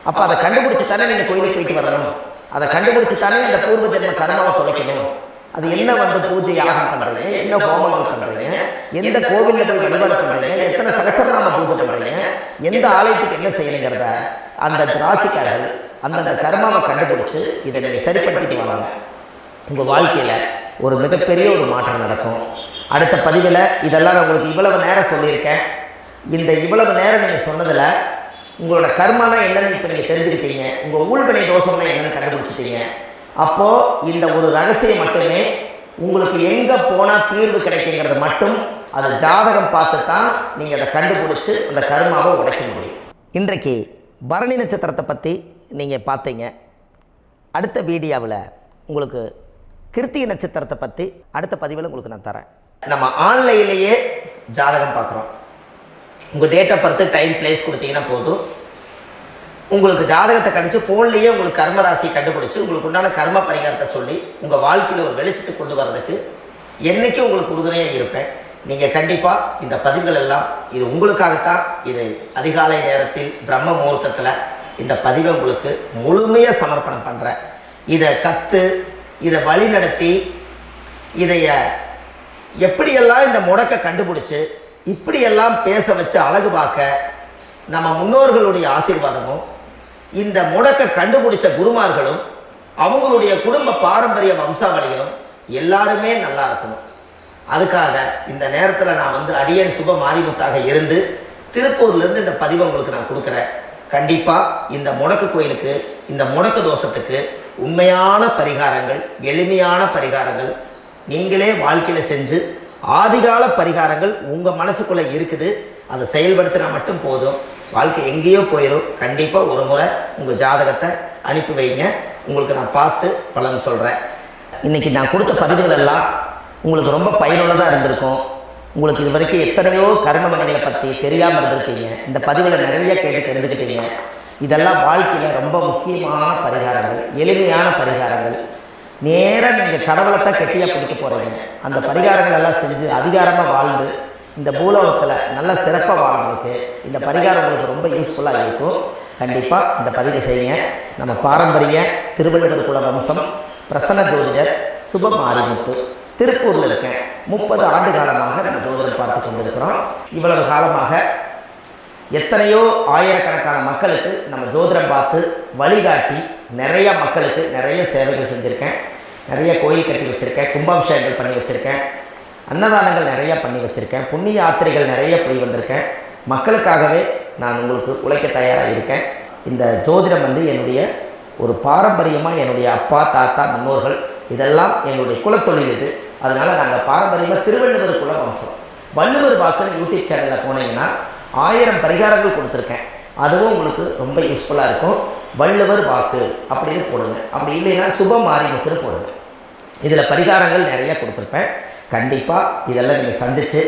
அப்போ அதை கண்டுபிடிச்சி தானே நீங்கள் கோயிலுக்கு போயிட்டு வரணும். அதை கண்டுபிடிச்சி தானே அந்த பூர்வ ஜென்ம கர்மாவை தொலைக்கணும். அது என்ன வந்து பூஜை யாகம் பண்ணுறீங்க, என்ன ஹோமங்கள் பண்ணுறீங்க, எந்த கோவிலில் போய் வழிபாடு பண்ணுறீங்க, எத்தனை சகஸ்ரநாம பூஜை பண்ணுறீங்க, எந்த ஆலயத்துக்கு என்ன செய்யணுங்கிறத அந்த ராசிக்காரர்கள் அந்தந்த கர்மாவை கண்டுபிடிச்சி இதை நீங்கள் சரிப்படுத்திட்டு வாங்க. உங்கள் வாழ்க்கையில் ஒரு மிகப்பெரிய ஒரு மாற்றம் நடக்கும். அடுத்த பதிவில் இதெல்லாம் நான் உங்களுக்கு இவ்வளவு நேரம் சொல்லியிருக்கேன். இந்த இவ்வளவு நேரம் நீங்கள் சொன்னதில் உங்களோட கர்மானா என்னன்னு இப்போ நீங்கள் தெரிஞ்சுக்கிட்டீங்க. உங்கள் ஊழ்வினை தோஷம்னா என்னன்னு கண்டுபிடிச்சிட்டீங்க. அப்போது இந்த ஒரு ரகசியம் மட்டுமே உங்களுக்கு எங்கே போனால் தீர்வு கிடைக்குங்கிறது மட்டும் அது ஜாதகம் பார்த்து தான் நீங்கள் அதை கண்டுபிடிச்சி அந்த கர்மாவை உடைக்க முடியும். இன்றைக்கு பரணி நட்சத்திரத்தை பற்றி நீங்கள் பார்த்தீங்க. அடுத்த வீடியோவில் உங்களுக்கு கிருத்திகை நட்சத்திரத்தை பற்றி அடுத்த பதிவில் உங்களுக்கு நான் தரேன். நம்ம ஆன்லைன்லேயே ஜாதகம் பார்க்குறோம். உங்கள் date of birth, time, place கொடுத்தீங்கன்னா போதும். உங்களுக்கு ஜாதகத்தை கணிச்சு ஃபோன்லேயே உங்களுக்கு கர்மராசி கண்டுபிடிச்சி உங்களுக்கு உண்டான கர்ம பரிகாரத்தை சொல்லி உங்கள் வாழ்க்கையில் ஒரு வெளிச்சத்தை கொண்டு வர்றதுக்கு என்றைக்கும் உங்களுக்கு உறுதுணையாக இருப்பேன். நீங்கள் கண்டிப்பாக இந்த பதிவுகள் எல்லாம் இது உங்களுக்காகத்தான். இது அதிகாலை நேரத்தில் பிரம்ம முகூர்த்தத்தில் இந்த பதிவை உங்களுக்கு முழுமையாக சமர்ப்பணம் பண்ணுறேன். இதை கற்று இதை வழி நடத்தி இதைய எப்படியெல்லாம் இந்த முடக்க கண்டுபிடிச்சி இப்படியெல்லாம் பேச வச்சு அழகு பார்க்க நம்ம முன்னோர்களுடைய ஆசீர்வாதமும் இந்த முடக்க கண்டுபிடிச்ச குருமார்களும் அவங்களுடைய குடும்ப பாரம்பரிய வம்சாவளிகளும் எல்லாருமே நல்லா இருக்கணும். அதுக்காக இந்த நேரத்தில் நான் வந்து அடியன் சுப மாரிமுத்தாக இருந்து திருப்பூர்லேருந்து இந்த பதிவை உங்களுக்கு நான் கொடுக்குறேன். கண்டிப்பாக இந்த முடக்கு கோயிலுக்கு, இந்த முடக்கு தோஷத்துக்கு உண்மையான பரிகாரங்கள், எளிமையான பரிகாரங்கள் நீங்களே வாழ்க்கையில் செஞ்சு ஆதிகால பரிகாரங்கள் உங்கள் மனசுக்குள்ளே இருக்குது. அதை செயல்படுத்தினா மட்டும் போதும். வாழ்க்கை எங்கேயோ போயிடும். கண்டிப்பாக ஒரு முறை உங்கள் ஜாதகத்தை அனுப்பி வைங்க. உங்களுக்கு நான் பார்த்து பலன் சொல்கிறேன். இன்றைக்கி நான் கொடுத்த பதிவுகள் எல்லாம் உங்களுக்கு ரொம்ப பயனுள்ளதாக இருந்திருக்கும். உங்களுக்கு இது வரைக்கும் எத்தனையோ கர்மமணிகளை பற்றி தெரியாமல் இருந்திருக்கீங்க. இந்த பதிவில் நிறைய கேட்டு தெரிஞ்சுக்கிட்டீங்க. இதெல்லாம் வாழ்க்கையில் ரொம்ப முக்கியமான பரிகாரங்கள், எளிமையான பரிகாரங்கள். நேராக நீங்கள் கடவுளை தான் கெட்டியாக பிடிக்க போகிறீங்க. அந்த பரிகாரங்கள் எல்லாம் செஞ்சு அதிகாரமாக வாழ்ந்து இந்த பூலோகத்தில் நல்ல சிறப்பாக வாழ்றதுக்கு இந்த பரிகாரம் உங்களுக்கு ரொம்ப யூஸ்ஃபுல்லாக இருக்கும். கண்டிப்பாக இந்த பதிவை செய்யுங்க. நம்ம பாரம்பரிய திருவள்ளுவர் குல வம்சம் பிரசன்ன ஜோதிடர் சுப மாரிமுத்து திருப்பூரில் இருக்கேன். 30 ஆண்டு காலமாக நம்ம ஜோதிடம் பார்த்து கொண்டிருக்கிறோம். இவ்வளவு காலமாக எத்தனையோ ஆயிரக்கணக்கான மக்களுக்கு நம்ம ஜோதிடம் பார்த்து வழிகாட்டி நிறைய மக்களுக்கு நிறைய சேவைகள் செஞ்சுருக்கேன். நிறைய கோயில் கட்டி வச்சுருக்கேன், கும்பாபிஷேகங்கள் பண்ணி வச்சுருக்கேன், அன்னதானங்கள் நிறையா பண்ணி வச்சுருக்கேன், புண்ணிய யாத்திரைகள் நிறைய போய் வந்திருக்கேன். மக்களுக்காகவே நான் உங்களுக்கு உழைக்க தயாராக இருக்கேன். இந்த ஜோதிடம் என்னுடைய ஒரு பாரம்பரியமாக என்னுடைய அப்பா தாத்தா முன்னோர்கள் இதெல்லாம் எங்களுடைய குலத்தொழில் இது. அதனால் நாங்கள் பாரம்பரியமாக திருவள்ளுவர் குல வம்சம். வள்ளுவர் வாக்குன்னு யூடியூப் சேனலில் போனீங்கன்னா 1000 பரிகாரங்கள் கொடுத்துருக்கேன். அதுவும் உங்களுக்கு ரொம்ப யூஸ்ஃபுல்லாக இருக்கும். வள்ளுவர் வாக்கு அப்படின்னு போடுங்க. அப்படி இல்லைன்னா சுப மாரிமுத்துன்னு போடுங்க. இதில் பரிகாரங்கள் நிறையா கொடுத்துருப்பேன். கண்டிப்பாக இதெல்லாம் நீங்கள் சந்தித்து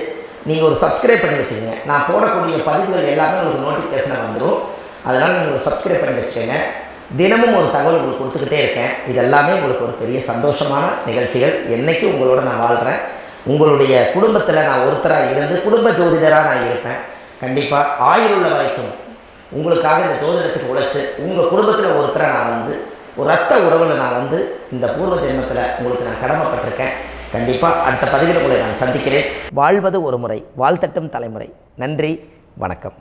நீங்கள் ஒரு சப்ஸ்கிரைப் பண்ணி வச்சுக்கோங்க. நான் போடக்கூடிய பதிவுகள் எல்லாமே உங்களுக்கு நோட்டிஃபிகேஷனாக வந்துடும். அதனால் நீங்கள் ஒரு சப்ஸ்கிரைப் பண்ணி வச்சுக்கோங்க. தினமும் ஒரு தகவல் உங்களுக்கு கொடுத்துக்கிட்டே இருக்கேன். இதெல்லாமே உங்களுக்கு ஒரு பெரிய சந்தோஷமான நிகழ்ச்சிகள். என்றைக்கும் உங்களோட நான் வாழ்கிறேன். உங்களுடைய குடும்பத்தில் நான் ஒருத்தராக இருந்து குடும்ப ஜோதிடராக நான் இருப்பேன். கண்டிப்பாக ஆயுள் உள்ள வரைக்கும் உங்களுக்காக இந்த ஜோதிடத்துக்கு உழைச்சி உங்கள் குடும்பத்தில் ஒருத்தராக நான் ஒரு ரத்த உறவில் நான் இந்த பூர்வ ஜென்மத்தில் உங்களுக்கு நான் கடமைப்பட்டிருக்கேன். கண்டிப்பாக அடுத்த பதிவில் உங்களை நான் சந்திக்கிறேன். வாழ்வது ஒரு முறை, வாழ்த்தட்டும் தலைமுறை. நன்றி, வணக்கம்.